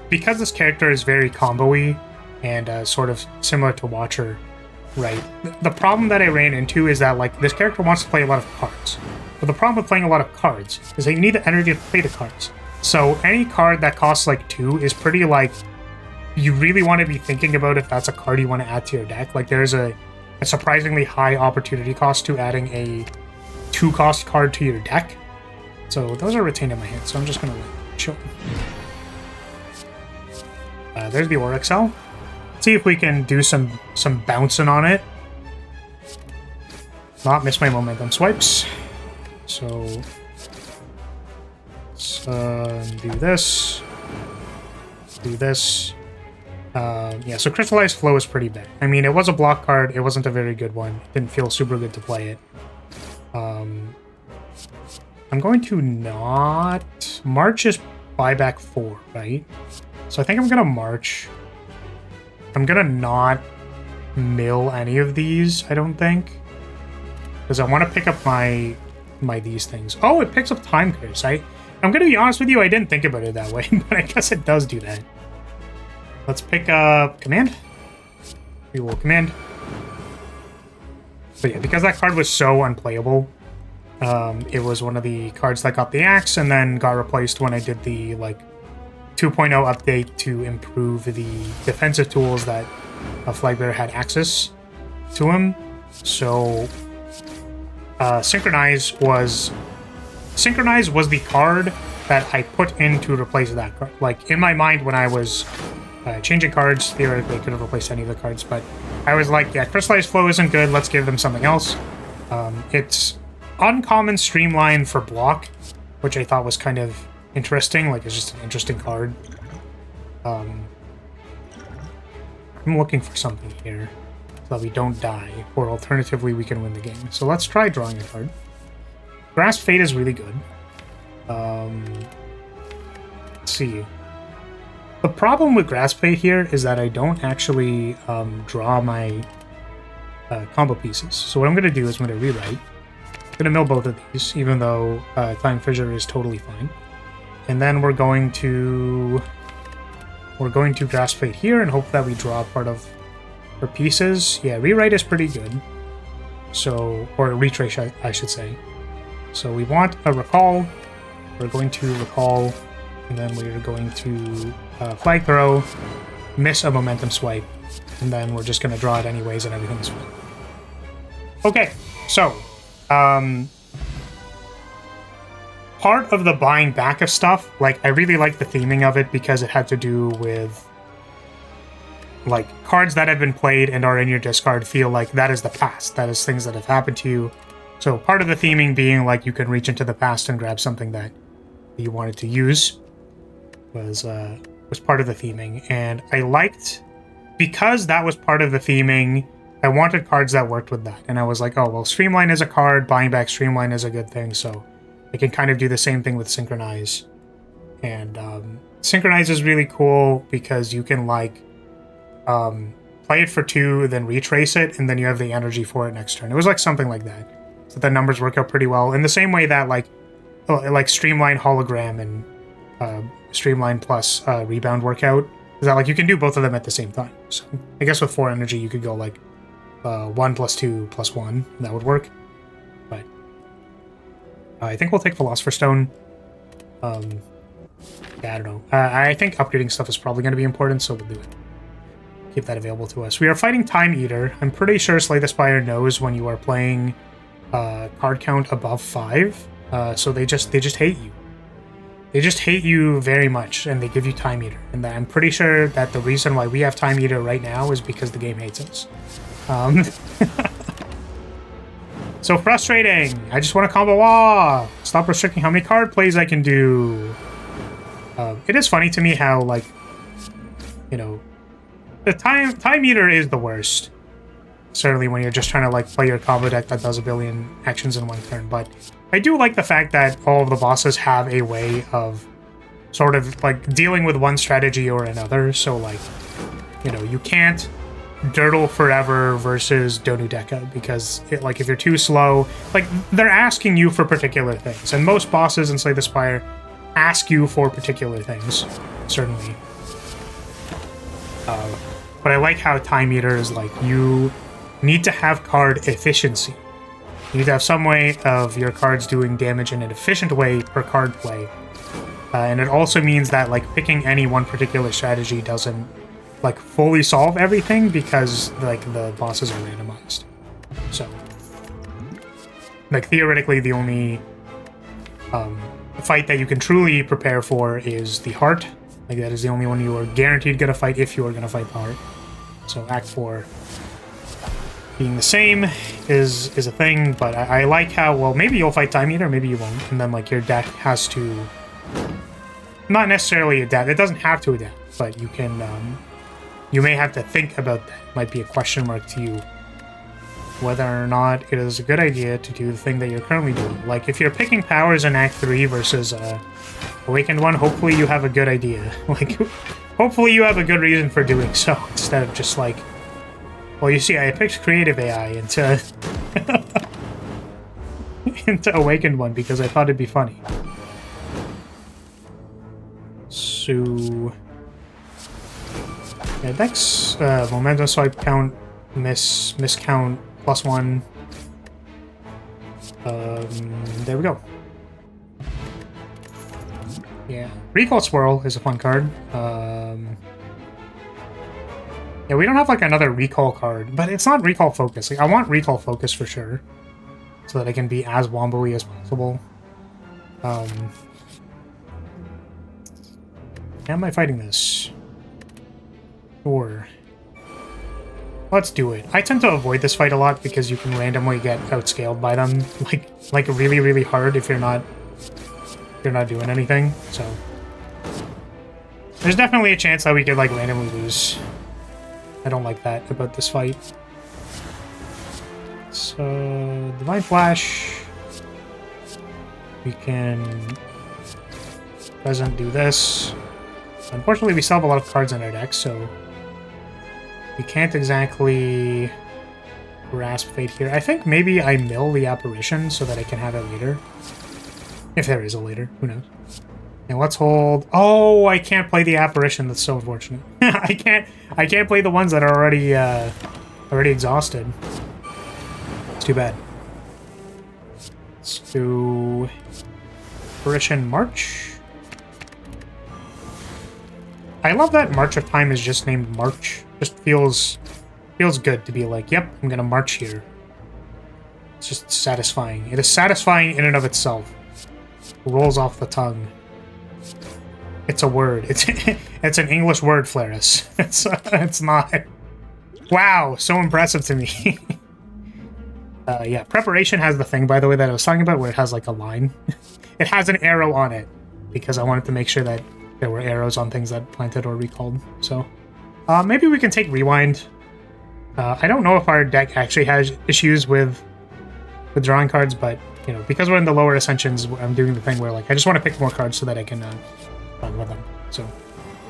Because this character is very combo-y and sort of similar to Watcher, right? The problem that I ran into is that, like, this character wants to play a lot of cards. But the problem with playing a lot of cards is that you need the energy to play the cards. So any card that costs, like, 2 is pretty, like... You really want to be thinking about if that's a card you want to add to your deck. Like, there's a surprisingly high opportunity cost to adding a 2-cost card to your deck. So those are retained in my hand, so I'm just going to chill. There's the Auric Cell. Let's see if we can do some bouncing on it. Not miss my momentum swipes. So let's do this. Do this. Yeah, so Crystallized Flow is pretty bad. I mean, it was a block card. It wasn't a very good one. It didn't feel super good to play it. I'm going to not... March is buyback 4, right? So I think I'm going to March. I'm going to not mill any of these, I don't think. Because I want to pick up my these things. Oh, it picks up Time Curse. I'm going to be honest with you, I didn't think about it that way, but I guess it does do that. Let's pick up Command. We will Command. But yeah, because that card was so unplayable, it was one of the cards that got the axe and then got replaced when I did the, like, 2.0 update to improve the defensive tools that flagbearer had access to him. So Synchronize was the card that I put in to replace that card. Like, in my mind, when I was changing cards, theoretically I could have replaced any of the cards, but I was like, yeah, Crystallized Flow isn't good, let's give them something else. It's uncommon Streamline for block, which I thought was kind of interesting. Like, it's just an interesting card. I'm looking for something here so that we don't die, or alternatively we can win the game. So let's try drawing a card. Grasp Fate is really good. Let's see. The problem with Grassblade here is that I don't actually draw my combo pieces. So what I'm going to do is I'm going to rewrite. I'm going to mill both of these, even though Time Fissure is totally fine. And then we're going to Grassblade here and hope that we draw part of our pieces. Yeah, rewrite is pretty good. So, or retrace, I should say. So we want a recall. We're going to recall, and then we're going to flag throw, miss a momentum swipe, and then we're just going to draw it anyways, and everything's fine. Okay, so part of the buying back of stuff, like, I really like the theming of it because it had to do with, like, cards that have been played and are in your discard feel like that is the past. That is things that have happened to you. So part of the theming being, like, you can reach into the past and grab something that you wanted to use was part of the theming. And I liked, because that was part of the theming, I wanted cards that worked with that. And I was like, oh, well, Streamline is a card, buying back Streamline is a good thing, so I can kind of do the same thing with Synchronize. And Synchronize is really cool because you can, like, play it for 2, then retrace it, and then you have the energy for it next turn. It was like something like that. So the numbers work out pretty well. In the same way that, like Streamline Hologram and Streamline plus Rebound work out, is that, like, you can do both of them at the same time. So I guess with 4 energy, you could go, like, 1 plus 2 plus 1. That would work. But I think we'll take Philosopher's Stone. Yeah, I don't know. I think upgrading stuff is probably going to be important, so we'll do it. Keep that available to us. We are fighting Time Eater. I'm pretty sure Slay the Spire knows when you are playing card count above 5. So they just hate you. They just hate you very much, and they give you Time Eater. And I'm pretty sure that the reason why we have Time Eater right now is because the game hates us. So frustrating. I just want to combo off. Stop restricting how many card plays I can do. It is funny to me how, like, you know, the time meter is the worst. Certainly when you're just trying to, like, play your combo deck that does a billion actions in one turn. But I do like the fact that all of the bosses have a way of sort of, like, dealing with one strategy or another. So, like, you know, you can't Dirtle forever versus Donudeka because, like, if you're too slow, like, they're asking you for particular things. And most bosses in Slay the Spire ask you for particular things, certainly. But I like how Time Eater is, like, you need to have card efficiency. You need to have some way of your cards doing damage in an efficient way per card play. And it also means that, like, picking any one particular strategy doesn't, like, fully solve everything because, like, the bosses are randomized. So, like, theoretically, the only fight that you can truly prepare for is the Heart. Like, that is the only one you are guaranteed gonna fight if you are gonna fight the Heart. So Act 4 being the same is a thing, but I like how, well, maybe you'll fight Time Eater, maybe you won't, and then, like, your deck has to not necessarily adapt. It doesn't have to adapt, but you can, you may have to think about that. It might be a question mark to you whether or not it is a good idea to do the thing that you're currently doing. Like, if you're picking powers in Act 3 versus Awakened one, hopefully you have a good idea. Like, hopefully you have a good reason for doing so, instead of just like, well, you see, I picked Creative AI into into Awakened one because I thought it'd be funny. So yeah, next momentum swipe count, miscount +1. There we go. Yeah, Recall Swirl is a fun card. Yeah, we don't have, like, another Recall card, but it's not Recall Focus. Like, I want Recall Focus for sure, so that I can be as wombo-y as possible. How am I fighting this? Sure. Let's do it. I tend to avoid this fight a lot because you can randomly get outscaled by them, like really, really hard if you're not doing anything. So there's definitely a chance that we could, like, randomly lose. I don't like that about this fight. So Divine Flash. We can present do this. Unfortunately, we still have a lot of cards in our deck, so we can't exactly grasp fate here. I think maybe I mill the apparition so that I can have it later. If there is a later, who knows? And let's hold. Oh, I can't play the apparition. That's so unfortunate. I can't play the ones that are already exhausted. It's too bad. Let's do Apparition March. I love that March of Time is just named March. Just feels good to be like, yep, I'm gonna march here. It's just satisfying. It is satisfying in and of itself. Rolls off the tongue. It's a word. It's an English word, Flaris. It's not. Wow, so impressive to me. Yeah, preparation has the thing, by the way, that I was talking about, where it has like a line. It has an arrow on it because I wanted to make sure that there were arrows on things that planted or recalled. So maybe we can take rewind. I don't know if our deck actually has issues with drawing cards, but you know, because we're in the lower ascensions, I'm doing the thing where like I just want to pick more cards so that I can run with them. So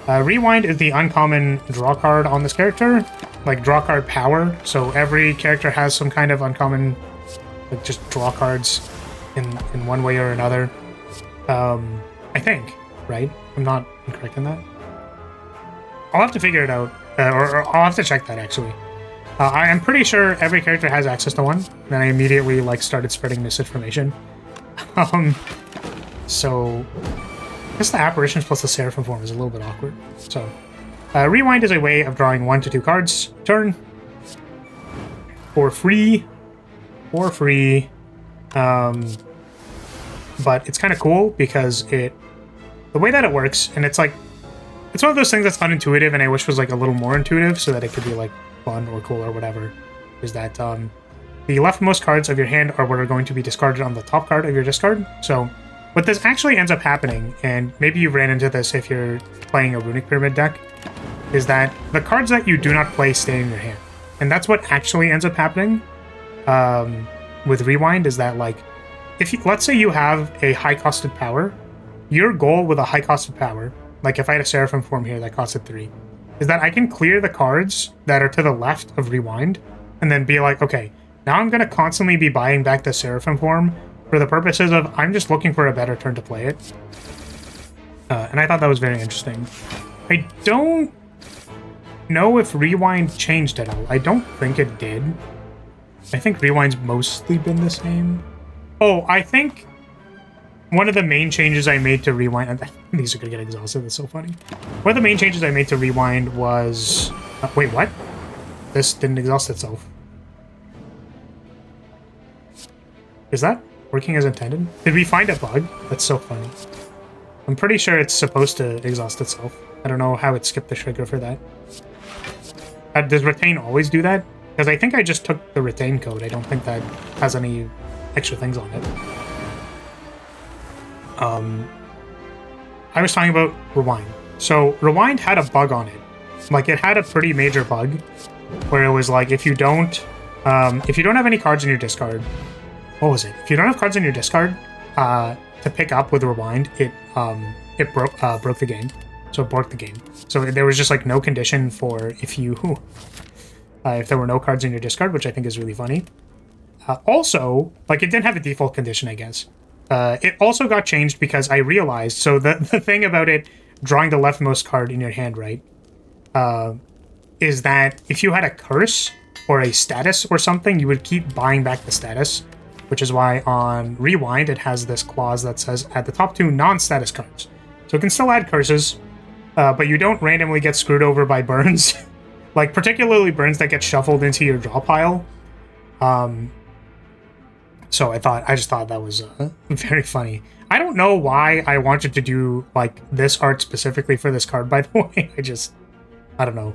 rewind is the uncommon draw card on this character, like draw card power. So every character has some kind of uncommon, like just draw cards in one way or another. I think, right? I'm not incorrect in that. I'll have to figure it out, or I'll have to check that actually. I am pretty sure every character has access to one. Then I immediately like started spreading misinformation. So I guess the apparitions plus the seraphim form is a little bit awkward. So rewind is a way of drawing 1 to 2 cards turn for free. But it's kind of cool because the way that it works, and it's one of those things that's unintuitive, and I wish was like a little more intuitive so that it could be like fun or cool or whatever, is that the leftmost cards of your hand are what are going to be discarded on the top card of your discard. So what this actually ends up happening, and maybe you ran into this if you're playing a Runic Pyramid deck, is that the cards that you do not play stay in your hand. And that's what actually ends up happening with Rewind, is that like, let's say you have a high-costed power, your goal with a high-costed power, like if I had a Seraphim form here that costed 3, is that I can clear the cards that are to the left of Rewind, and then be like, okay, now I'm going to constantly be buying back the Seraphim form for the purposes of I'm just looking for a better turn to play it. And I thought that was very interesting. I don't know if Rewind changed at all. I don't think it did. I think Rewind's mostly been the same. Oh, I think one of the main changes I made to Rewind... These are going to get exhausted. That's so funny. One of the main changes I made to Rewind was... wait, what? This didn't exhaust itself. Is that working as intended? Did we find a bug? That's so funny. I'm pretty sure it's supposed to exhaust itself. I don't know how it skipped the trigger for that. Does retain always do that? Because I think I just took the retain code. I don't think that has any extra things on it. I was talking about Rewind. So Rewind had a bug on it. Like, it had a pretty major bug where it was like, if you don't have any cards in your discard, what was it? If you don't have cards in your discard to pick up with Rewind, it broke the game. So it broke the game. So there was just like no condition for if there were no cards in your discard, which I think is really funny. Also, like, it didn't have a default condition, I guess. It also got changed because I realized, so the thing about it drawing the leftmost card in your hand, right, is that if you had a curse or a status or something, you would keep buying back the status, which is why on Rewind it has this clause that says at the top 2 non-status cards. So it can still add curses, but you don't randomly get screwed over by burns, like particularly burns that get shuffled into your draw pile. So I just thought that was very funny. I don't know why I wanted to do like this art specifically for this card, by the way. I don't know.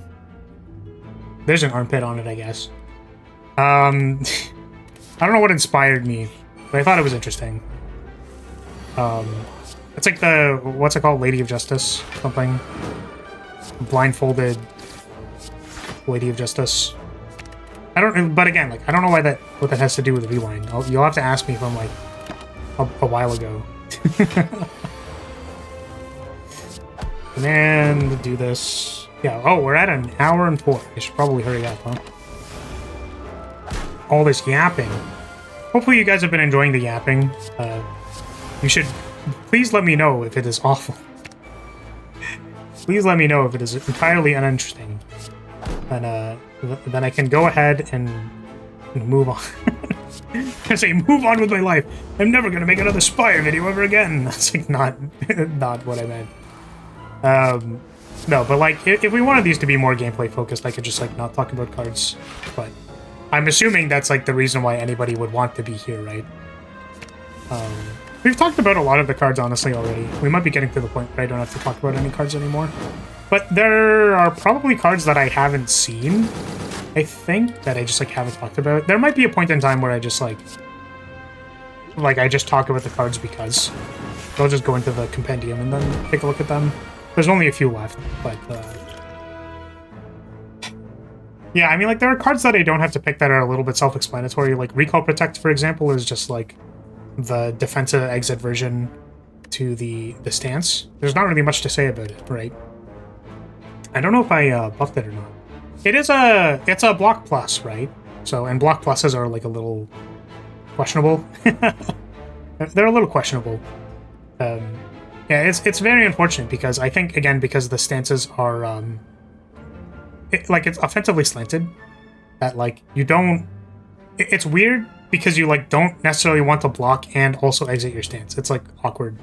There's an armpit on it, I guess. I don't know what inspired me, but I thought it was interesting. It's like the, what's it called? Lady of Justice, something. Blindfolded Lady of Justice. But again, like, I don't know what that has to do with Rewind. You'll have to ask me from like a while ago. Command, do this. Yeah, oh, we're at an hour and 4. I should probably hurry up, huh? All this yapping. Hopefully you guys have been enjoying the yapping. You should please let me know if it is awful. Please let me know if it is entirely uninteresting. And then I can go ahead and move on. I say move on with my life. I'm never gonna make another Spire video ever again. That's like not what I meant. No, but like if we wanted these to be more gameplay focused, I could just like not talk about cards. But I'm assuming that's like the reason why anybody would want to be here, right? We've talked about a lot of the cards, honestly, already. We might be getting to the point where I don't have to talk about any cards anymore. But there are probably cards that I haven't seen, I think, that I just, like, haven't talked about. There might be a point in time where I just, like, I just talk about the cards because. I'll just go into the compendium and then take a look at them. There's only a few left, but, yeah, I mean, like, there are cards that I don't have to pick that are a little bit self-explanatory. Like, Recall Protect, for example, is just, like, the defensive exit version to the stance. There's not really much to say about it, right? I don't know if I buffed it or not. It's a block plus, right? So, and block pluses are like a little questionable. They're a little questionable. Yeah, it's very unfortunate because I think, again, because the stances are it's offensively slanted, that like you don't. It's weird because you like don't necessarily want to block and also exit your stance. It's like awkward.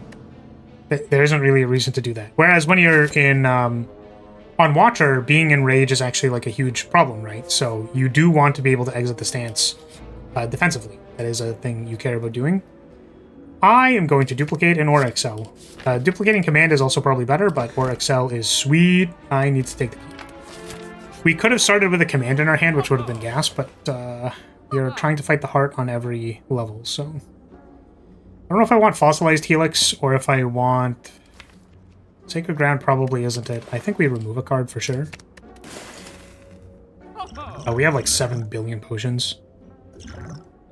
There isn't really a reason to do that. Whereas when you're in on Watcher, being in rage is actually like a huge problem, right? So you do want to be able to exit the stance defensively. That is a thing you care about doing. I am going to duplicate an Aura Excel. Duplicating command is also probably better, but Aura Excel is sweet. I need to take the key. We could have started with a command in our hand, which would have been gas, but you're trying to fight the heart on every level, so... I don't know if I want Fossilized Helix, or if I want... Sacred Ground probably isn't it. I think we remove a card for sure. Oh, we have like 7 billion potions.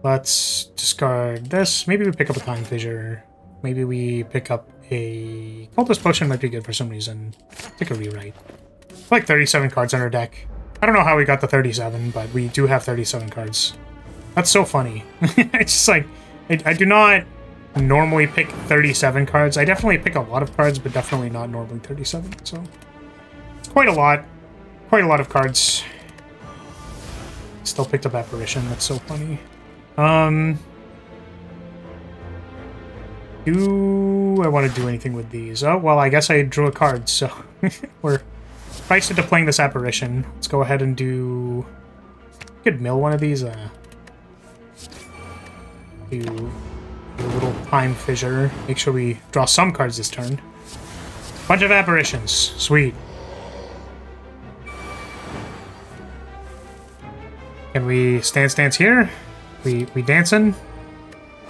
Let's discard this. Maybe we pick up a Time Fissure. Maybe we pick up a... Cultist Potion might be good for some reason. Pick a Rewrite. Like 37 cards on our deck. I don't know how we got the 37, but we do have 37 cards. That's so funny. It's just like... I do not normally pick 37 cards. I definitely pick a lot of cards, but definitely not normally 37, so... It's quite a lot. Quite a lot of cards. Still picked up Apparition. That's so funny. Do I want to do anything with these? Oh, well, I guess I drew a card, so... We're priced into playing this Apparition. Let's go ahead and do... Could mill one of these, do a little Time Fissure. Make sure we draw some cards this turn. Bunch of Apparitions. Sweet. Can we stance here? We dancing?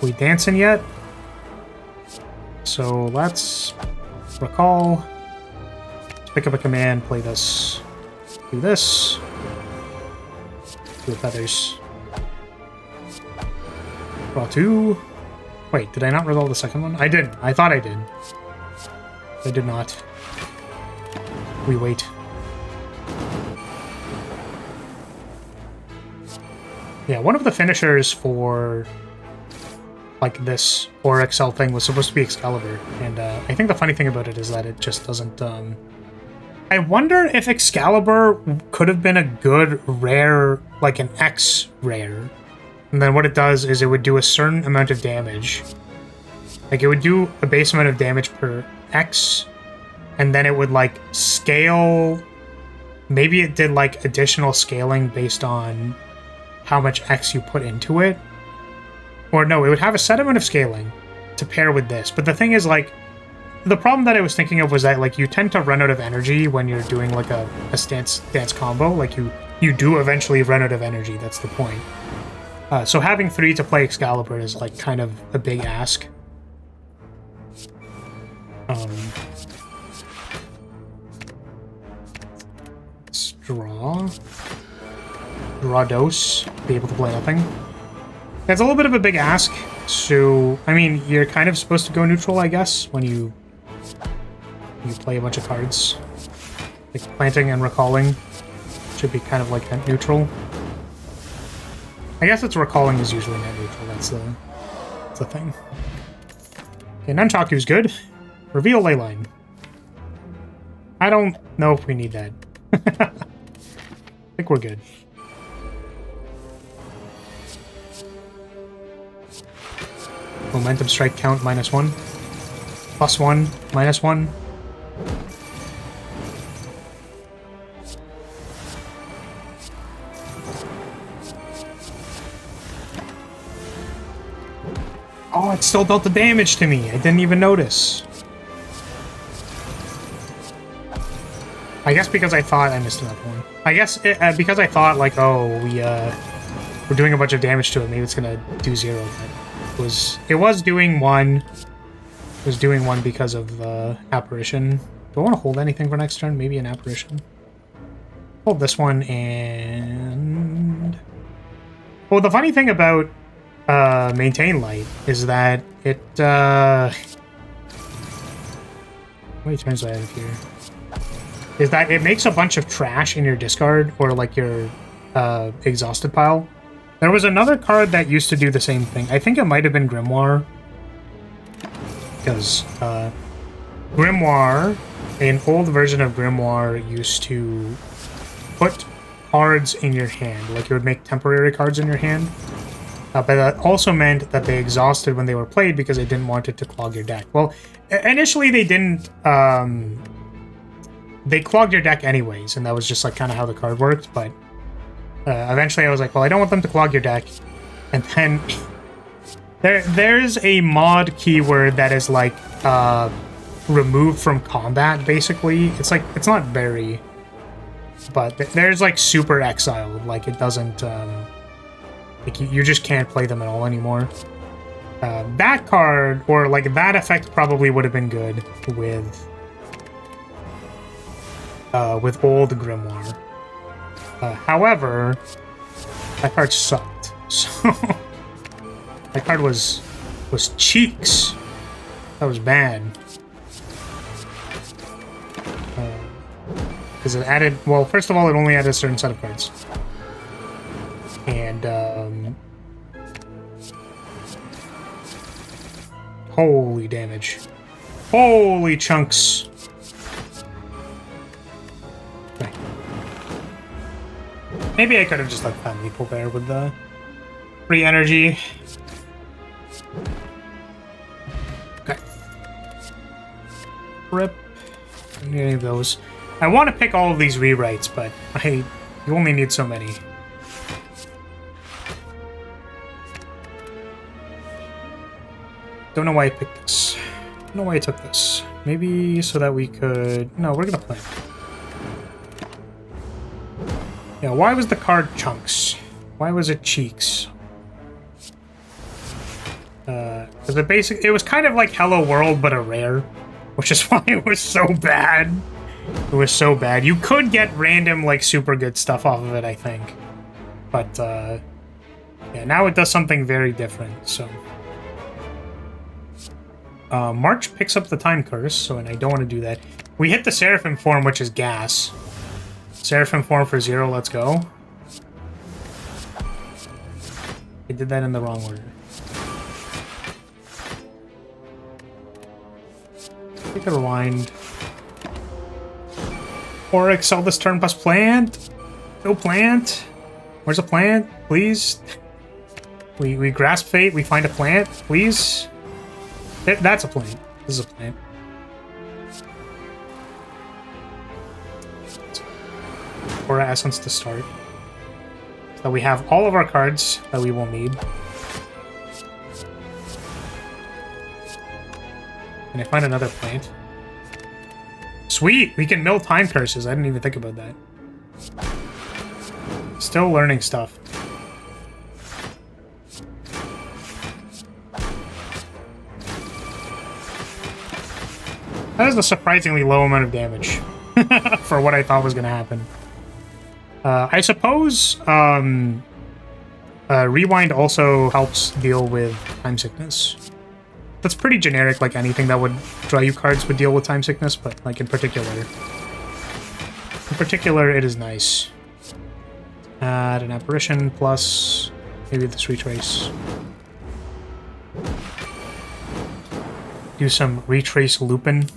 We dancing yet? So let's recall. Let's pick up a command, play this. Do this. Do feathers. Draw 2. Wait, did I not resolve the second one? I didn't. I thought I did. I did not. We wait. Yeah, one of the finishers for like this Aura Excel thing was supposed to be Excalibur, and I think the funny thing about it is that it just doesn't... I wonder if Excalibur could have been a good rare, like an X rare. And then what it does is it would do a certain amount of damage. Like, it would do a base amount of damage per X, and then it would, like, scale... Maybe it did, like, additional scaling based on how much X you put into it. Or no, it would have a set amount of scaling to pair with this. But the thing is, like, the problem that I was thinking of was that, like, you tend to run out of energy when you're doing, like, a dance combo. Like, you do eventually run out of energy. That's the point. So having 3 to play Excalibur is, like, kind of a big ask. Let's draw. Draw dose. Be able to play nothing. That's a little bit of a big ask. So, I mean, you're kind of supposed to go neutral, I guess, when you You play a bunch of cards. Like planting and recalling should be kind of like net neutral. I guess it's recalling is usually net neutral. That's the thing. Okay, Nunchaku's good. Reveal Leyline. I don't know if we need that. I think we're good. Momentum strike count -1. +1, -1. Oh, it still dealt the damage to me. I didn't even notice. I guess because I thought I missed another one. I guess because I thought like, oh, we're doing a bunch of damage to it. Maybe it's gonna do 0. But it was doing 1. It was doing 1 because of apparition. Do I want to hold anything for next turn? Maybe an apparition. Hold this one and. Well, the funny thing about maintain light is that it how many turns do I have here? Is that it makes a bunch of trash in your discard or like your exhausted pile. There was another card that used to do the same thing. I think it might have been Grimoire. Because Grimoire, an old version of Grimoire used to put cards in your hand. Like it would make temporary cards in your hand. But that also meant that they exhausted when they were played because they didn't want it to clog your deck. Well, initially they didn't. They clogged your deck anyways, and that was just like kind of how the card worked. But eventually I was like, well, I don't want them to clog your deck. And then there's a mod keyword that is like removed from combat, basically. It's like, it's not bury, but there's like super exile. Like it doesn't, like you just can't play them at all anymore. That card, or like that effect probably would have been good with old Grimoire. However, that card sucked. So that card was cheeks. That was bad. Because it added, well, first of all, it only added a certain set of cards. And holy damage. Holy chunks. Okay. Maybe I could have just like found people there with the free energy. Okay. Rip. I don't need any of those. I want to pick all of these rewrites, but you only need so many. Don't know why I picked this. Don't know why I took this. Maybe so that we could... No, we're gonna play. Yeah, why was the card chunks? Why was it cheeks? Because it was kind of like Hello World, but a rare. Which is why it was so bad. It was so bad. You could get random, like, super good stuff off of it, I think. But, yeah, now it does something very different, so... March picks up the time curse, so and I don't want to do that. We hit the Seraphim form, which is gas. Seraphim form for 0, let's go. I did that in the wrong order. Take a rewind. Or excel this turn plus plant. No plant. Where's a plant? Please. We grasp fate, we find a plant, please. That's a plant. This is a plant. Aura Essence to start. So we have all of our cards that we will need. Can I find another plant? Sweet! We can mill time curses. I didn't even think about that. Still learning stuff. That is a surprisingly low amount of damage for what I thought was going to happen. I suppose Rewind also helps deal with time sickness. that's pretty generic, like anything that would draw you cards would deal with time sickness, but like in particular, it is nice. Add an apparition plus maybe this retrace. Do some retrace looping.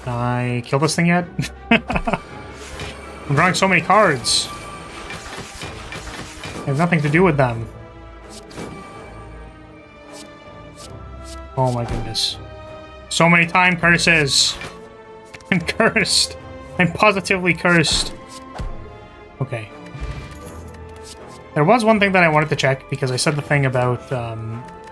Can I kill this thing yet? I'm drawing so many cards. I have nothing to do with them. Oh my goodness. So many time curses. I'm cursed. I'm positively cursed. Okay. There was one thing that I wanted to check, because I said the thing about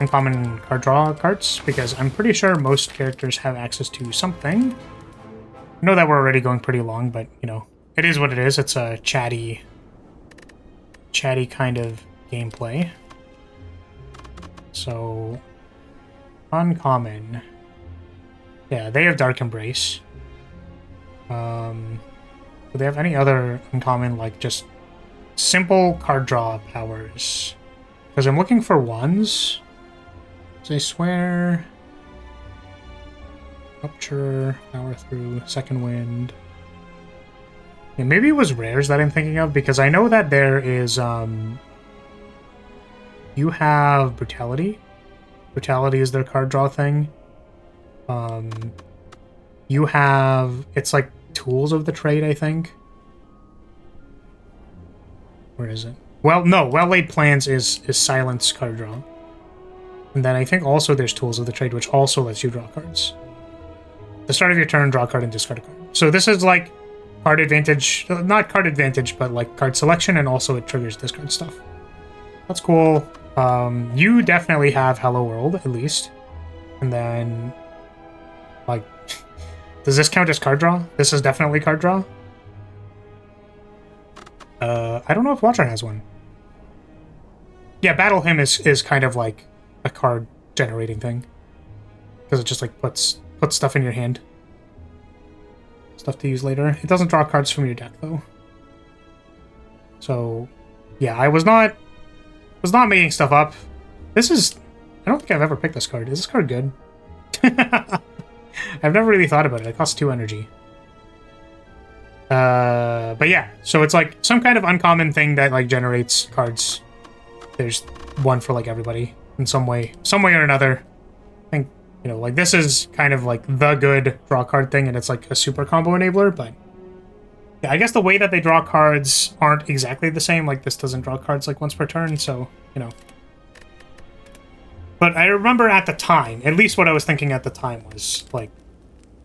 uncommon card draw cards, because I'm pretty sure most characters have access to something. I know that we're already going pretty long, but, you know, it is what it is. It's a chatty kind of gameplay. So, uncommon. Yeah, they have Dark Embrace. Do they have any other uncommon, like, just simple card draw powers? Because I'm looking for ones. I swear... Rupture, Power Through, Second Wind. Yeah, maybe it was rares that I'm thinking of, because I know that there is, you have Brutality. Brutality is their card draw thing. You have... It's like Tools of the Trade, I think. Where is it? Well, no, Well-Laid Plans is Silence card draw. And then I think also there's Tools of the Trade, which also lets you draw cards. At the start of your turn, draw a card and discard a card. So this is like card advantage, not card advantage, but like card selection, and also it triggers discard stuff. That's cool. You definitely have Hello World, at least. And then, like, does this count as card draw? This is definitely card draw. I don't know if Watcher has one. Yeah, Battle Hymn is kind of like a card generating thing. Because it just like puts stuff in your hand. Stuff to use later. It doesn't draw cards from your deck though. So yeah, I was not making stuff up. This is... I don't think I've ever picked this card. Is this card good? I've never really thought about it. It costs 2 energy. But yeah, so it's like some kind of uncommon thing that like generates cards. There's one for like everybody in some way or another. I think, you know, like this is kind of like the good draw card thing, and it's like a super combo enabler, but yeah, I guess the way that they draw cards aren't exactly the same. Like this doesn't draw cards like once per turn, so, you know. But I remember at the time, at least what I was thinking at the time was like,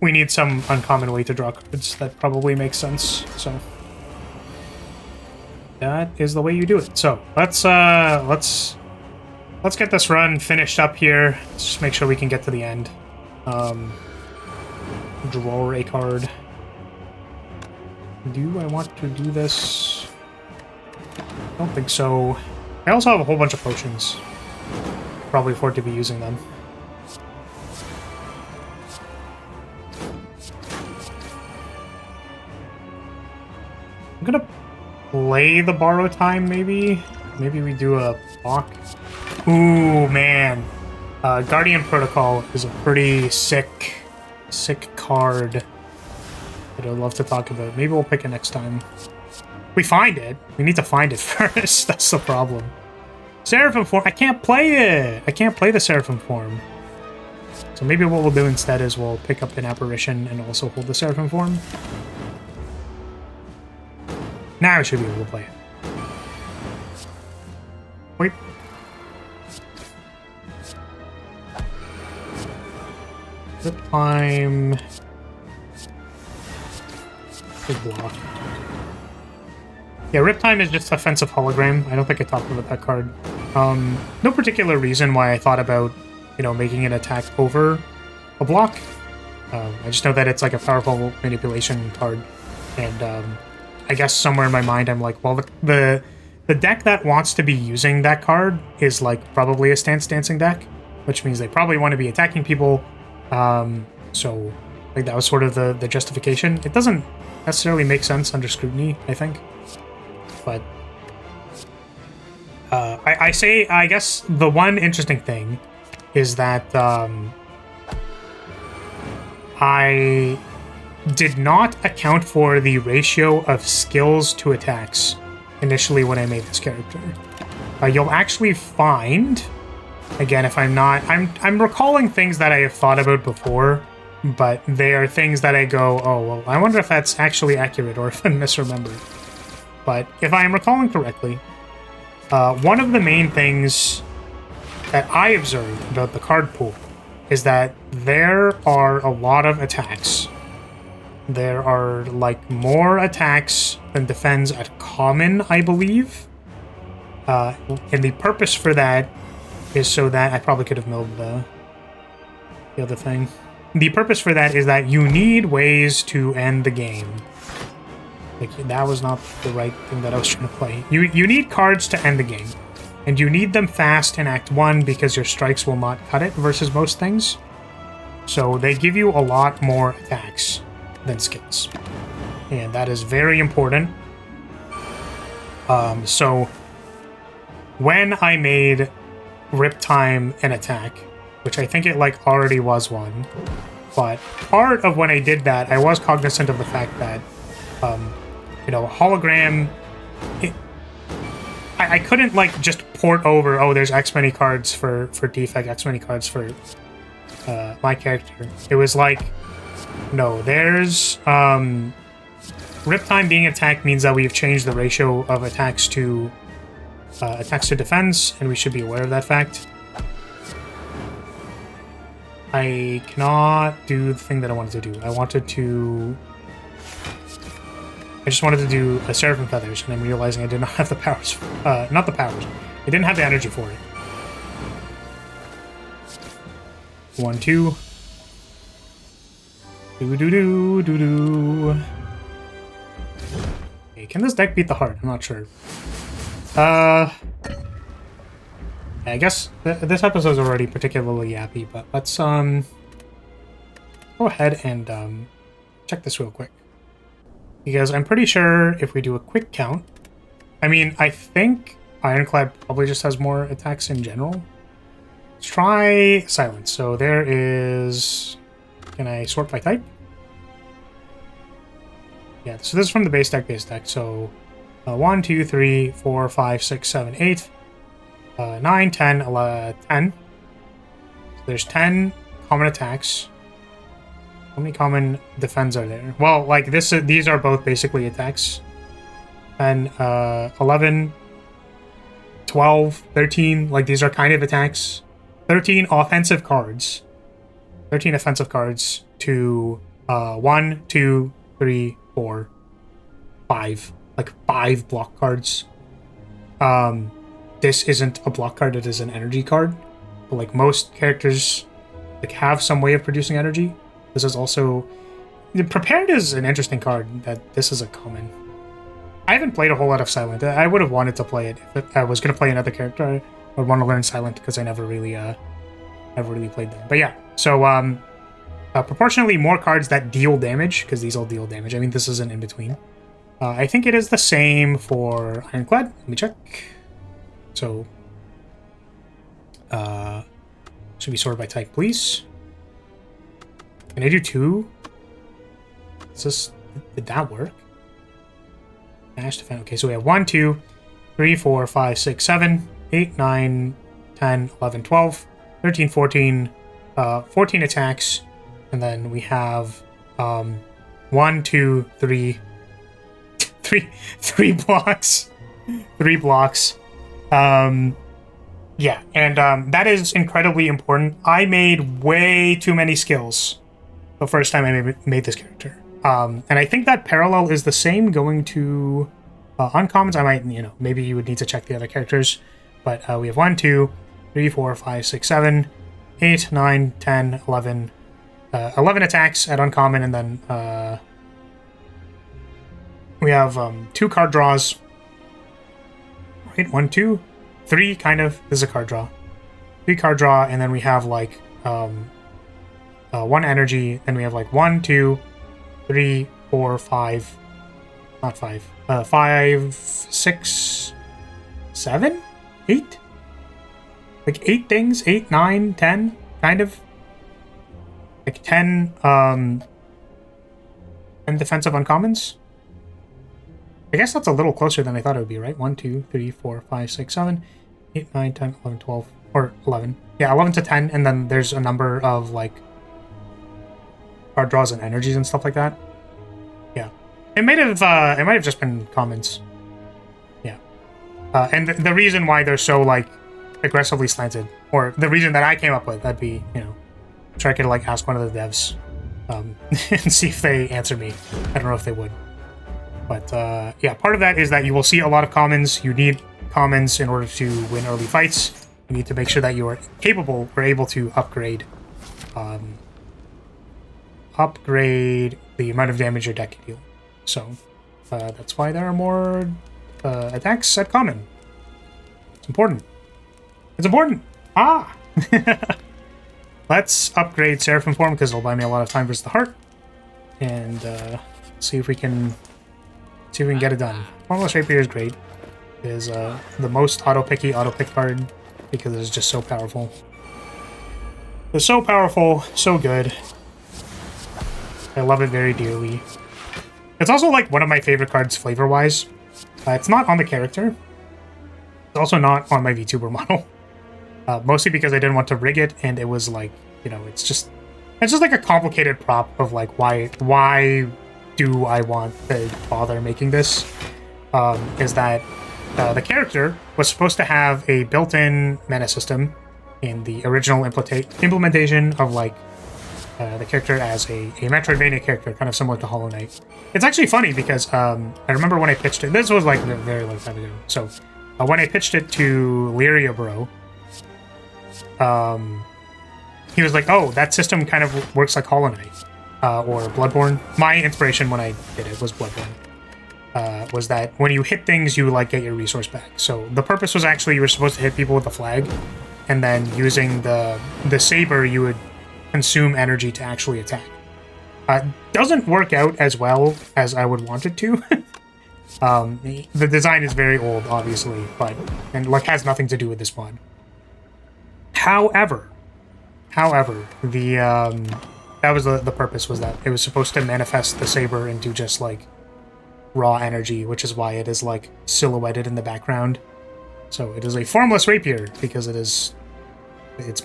we need some uncommon way to draw cards. That probably makes sense. So that is the way you do it. So let's get this run finished up here. Let's just make sure we can get to the end. Draw a card. Do I want to do this? I don't think so. I also have a whole bunch of potions. Probably afford to be using them. I'm gonna play the borrow time, maybe? Maybe we do a block. Ooh, man. Guardian Protocol is a pretty sick card that I'd love to talk about. Maybe we'll pick it next time. We find it. We need to find it first. That's the problem. Seraphim form. I can't play it. I can't play the Seraphim form. So maybe what we'll do instead is we'll pick up an apparition and also hold the Seraphim form. Now I should be able to play it. Wait. Rip time. Good block. Yeah, Rip Time is just offensive hologram. I don't think I talked about that card. No particular reason why I thought about, you know, making an attack over a block. I just know that it's like a powerful manipulation card, and I guess somewhere in my mind I'm like, well, the deck that wants to be using that card is like probably a stance dancing deck, which means they probably want to be attacking people, So, like, that was sort of the justification. It doesn't necessarily make sense under scrutiny, I think. But I guess the one interesting thing is that I did not account for the ratio of skills to attacks initially when I made this character. You'll actually find, again, if I'm recalling things that I have thought about before, but they are things that I go, oh, well, I wonder if that's actually accurate or if I'm misremembered. But if I am recalling correctly, one of the main things that I observed about the card pool is that there are a lot of attacks. There are, like, more attacks than defends at common, I believe. And the purpose for that is so that... I probably could have milled the other thing. The purpose for that is that you need ways to end the game. Like, that was not the right thing that I was trying to play. You need cards to end the game. And you need them fast in Act 1 because your strikes will not cut it versus most things. So they give you a lot more attacks than skills. And that is very important. So when I made Rip Time an attack, which I think it, like, already was one, but part of when I did that, I was cognizant of the fact that, you know, hologram... I couldn't, like, just port over, oh, there's X many cards for defect, X many cards for my character. It was like, no, there's... Rip Time being attacked means that we've changed the ratio of attacks to defense, and we should be aware of that fact. I cannot do the thing that I wanted to do. I just wanted to do a Seraphim Feathers, and I'm realizing I did not have the powers. Not the powers. I didn't have the energy for it. 1, 2. Do. Okay, can this deck beat the heart? I'm not sure. I guess this episode's already particularly yappy, but let's go ahead and check this real quick. Because I'm pretty sure if we do a quick count... I mean, I think Ironclad probably just has more attacks in general. Let's try Silence. So there is... Can I sort by type? Yeah, so this is from the base deck. So 1, 2, 3, 4, 5, 6, 7, 8, 9, 10, 11, 10. So there's 10 common attacks. How many common defense are there? Well, like this, these are both basically attacks. And 11, 12, 13, like these are kind of attacks. 13 offensive cards. 13 offensive cards to 1, 2, 3, 4, 5. Like 5 block cards. This isn't a block card, it is an energy card. But like most characters like have some way of producing energy. This is also... Prepared is an interesting card, that this is a common. I haven't played a whole lot of Silent. I would have wanted to play it. If I was going to play another character, I would want to learn Silent, because I never really played them. But yeah, so proportionally more cards that deal damage, because these all deal damage. I mean, this isn't in between. I think it is the same for Ironclad. Let me check. So, should be sorted by type, please. Can I do 2? Did that work? Dash defend. Okay, so we have 1, 2, 3, 4, 5, 6, 7, 8, 9, 10, 11, 12, 13, 14, 14 attacks. And then we have 1, 2, 3, 3 blocks. 3 blocks. Yeah, and that is incredibly important. I made way too many skills the first time I made this character. And I think that parallel is the same going to uncommons. I might, you know, maybe you would need to check the other characters. But we have 1, 2, 3, 4, 5, 6, 7, 8, 9, 10, 11. 11 attacks at uncommon, and then we have 2 card draws. Right, 1, 2, 3, kind of. This is a card draw. 3 card draw, and then we have like 1 energy, then we have like 1, 2, 3, 4, 5, not 5, 5, 6, 7, 8? Like 8 things, 8, 9, 10, kind of. Like 10, 10 defensive uncommons. I guess that's a little closer than I thought it would be, right? 1, 2, 3, 4, 5, 6, 7, 8, 9, 10, 11, 12, or 11. Yeah, 11 to 10, and then there's a number of, like, card draws and energies and stuff like that. Yeah. It might have just been commons. Yeah. And the reason why they're so, like, aggressively slanted, or the reason that I came up with, that'd be, you know, try to, like, ask one of the devs, and see if they answer me. I don't know if they would. But, yeah, part of that is that you will see a lot of commons. You need commons in order to win early fights. You need to make sure that you are capable or able to upgrade the amount of damage your deck can deal. So, that's why there are more attacks at common. It's important. It's important! Ah! Let's upgrade Seraphim Form, because it'll buy me a lot of time versus the heart. And, see if we can get it done. Formless Rapier is great. It is the most auto-pick card, because it's just so powerful. It's so powerful, so good. I love it very dearly. It's also like one of my favorite cards flavor-wise. It's not on the character. It's also not on my VTuber model. Mostly because I didn't want to rig it, and it was like, you know, it's just like a complicated prop of like why do I want to bother making this? Is that the character was supposed to have a built-in mana system in the original implementation of like the character as a Metroidvania character, kind of similar to Hollow Knight. It's actually funny because I remember when I pitched it. This was like a very long time ago. So when I pitched it to Lyrilyte, he was like, "Oh, that system kind of works like Hollow Knight or Bloodborne." My inspiration when I did it was Bloodborne. Was that when you hit things, you like get your resource back. So the purpose was actually you were supposed to hit people with the flag, and then using the saber, you would consume energy to actually attack. Doesn't work out as well as I would want it to. The design is very old, obviously, and like has nothing to do with this mod. However, the that was the purpose, was that it was supposed to manifest the saber into just like raw energy, which is why it is like silhouetted in the background. So it is a formless rapier because it's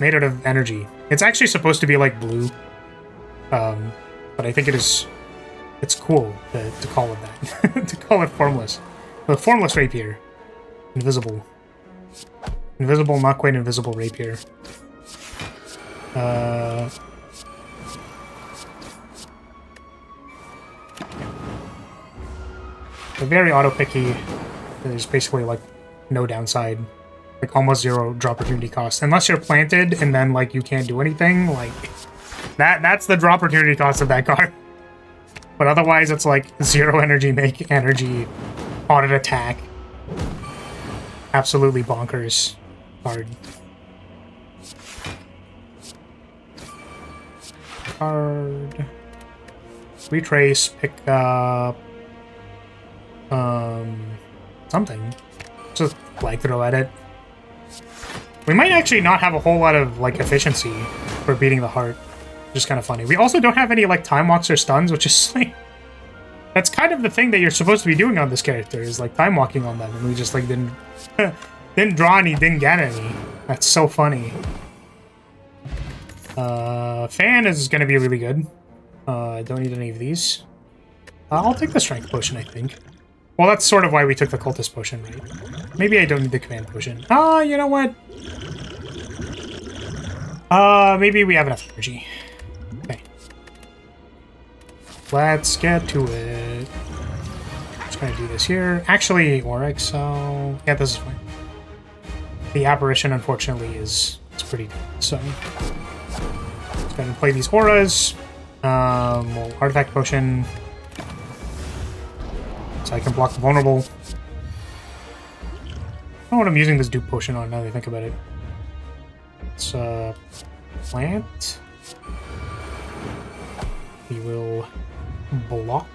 made out of energy. It's actually supposed to be like blue, but I think it's cool to call it that. To call it formless. The formless rapier. Invisible, not quite invisible rapier. They're very auto-picky. There's basically like no downside. Like almost zero draw opportunity cost. Unless you're planted and then like you can't do anything, like that's the draw opportunity cost of that card. But otherwise it's like 0 energy, make energy, audit attack. Absolutely bonkers card. Retrace, pick up something. Just flag throw at it. We might actually not have a whole lot of like efficiency for beating the heart, which is kind of funny. We also don't have any like time walks or stuns, which is like that's kind of the thing that you're supposed to be doing on this character, is like time walking on them, and we just like didn't draw any, didn't get any. That's so funny. Fan is gonna be really good. I don't need any of these. I'll take the strength potion, I think. Well, that's sort of why we took the cultist potion, right? Maybe I don't need the command potion. You know what? Maybe we have enough energy. Okay. Let's get to it. Just gonna do this here. Actually, Oryx, so... yeah, this is fine. The apparition, unfortunately, is pretty good, so... let's go ahead and play these auras. We'll artifact potion. So I can block the vulnerable. I don't know what I'm using this dupe potion on now that I think about it. It's plant. We will block.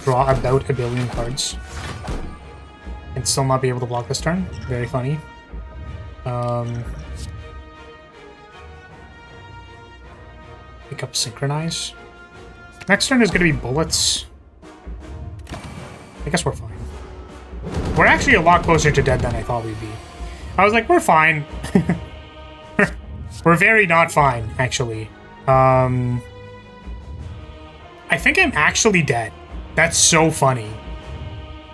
Draw about 1 billion cards. And still not be able to block this turn. Very funny. Pick up Synchronize. Next turn is going to be Bullets. I guess we're fine. We're actually a lot closer to dead than I thought we'd be. I was like, we're fine. We're very not fine, actually. I think I'm actually dead. That's so funny.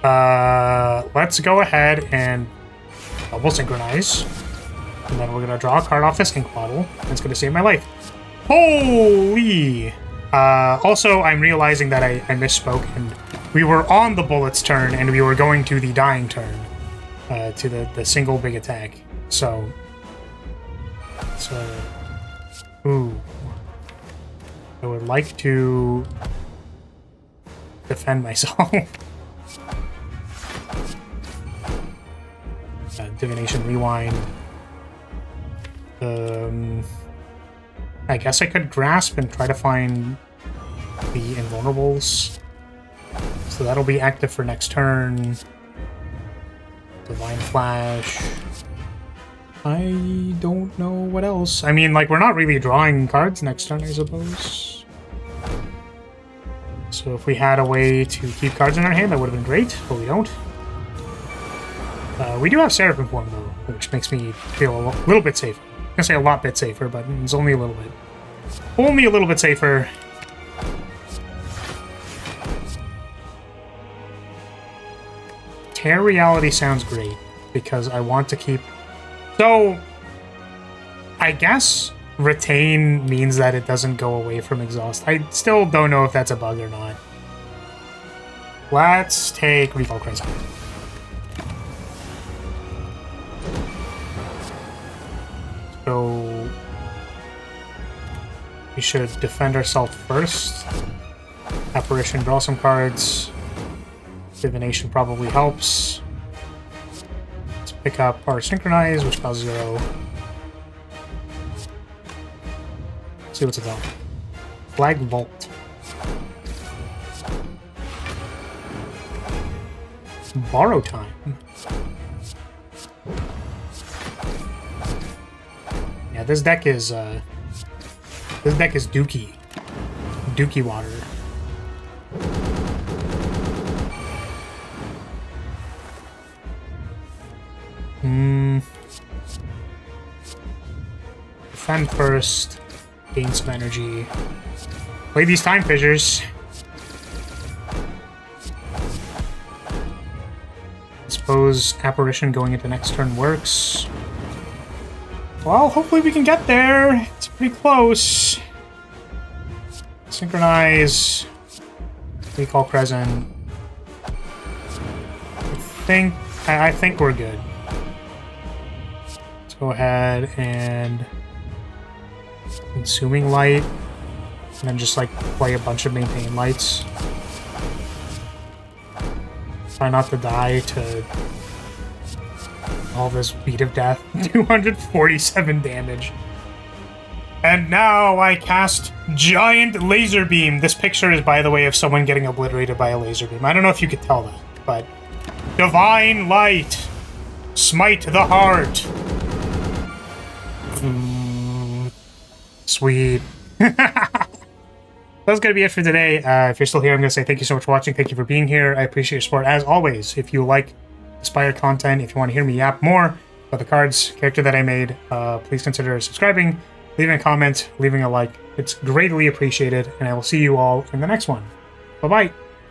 Let's go ahead and double Synchronize. And then we're going to draw a card off this ink bottle. That's going to save my life. Holy! Also, I'm realizing that I misspoke, and we were on the Bullets turn, and we were going to the Dying turn, to the single big attack. So, ooh. I would like to defend myself. Divination Rewind. I guess I could Grasp and try to find the Invulnerables. So that'll be active for next turn. Divine Flash. I don't know what else. I mean, like, we're not really drawing cards next turn, I suppose. So if we had a way to keep cards in our hand, that would have been great, but we don't. We do have Seraphim Form, though, which makes me feel a little bit safer. I'm gonna say a lot bit safer, but it's only a little bit. Only a little bit safer. Tear Reality sounds great, because I want to keep... So, I guess Retain means that it doesn't go away from Exhaust. I still don't know if that's a bug or not. Let's take Recall Crescent. So we should defend ourselves first. Apparition, draw some cards. Divination probably helps. Let's pick up our Synchronize, which costs 0. See what's about. Flag Vault. Borrow Time. Yeah, this deck is dookie. Dookie water. Defend first. Gain some energy. Play these Time Fissures. I suppose Apparition going into next turn works. Well, hopefully we can get there. It's pretty close. Synchronize. Recall Crescent. I think we're good. Let's go ahead and Consuming Light, and then just like play a bunch of Maintain Lights. Try not to die to all this Beat of Death. 247 damage. And now I cast Giant Laser Beam. This picture is, by the way, of someone getting obliterated by a laser beam. I don't know if you could tell that, but Divine Light. Smite the heart. Sweet. That's going to be it for today. If you're still here, I'm going to say thank you so much for watching. Thank you for being here. I appreciate your support as always. If you like Spire content, if you want to hear me yap more about the cards, character that I made, please consider subscribing, leaving a comment, leaving a like. It's greatly appreciated, and I will see you all in the next one. Bye-bye.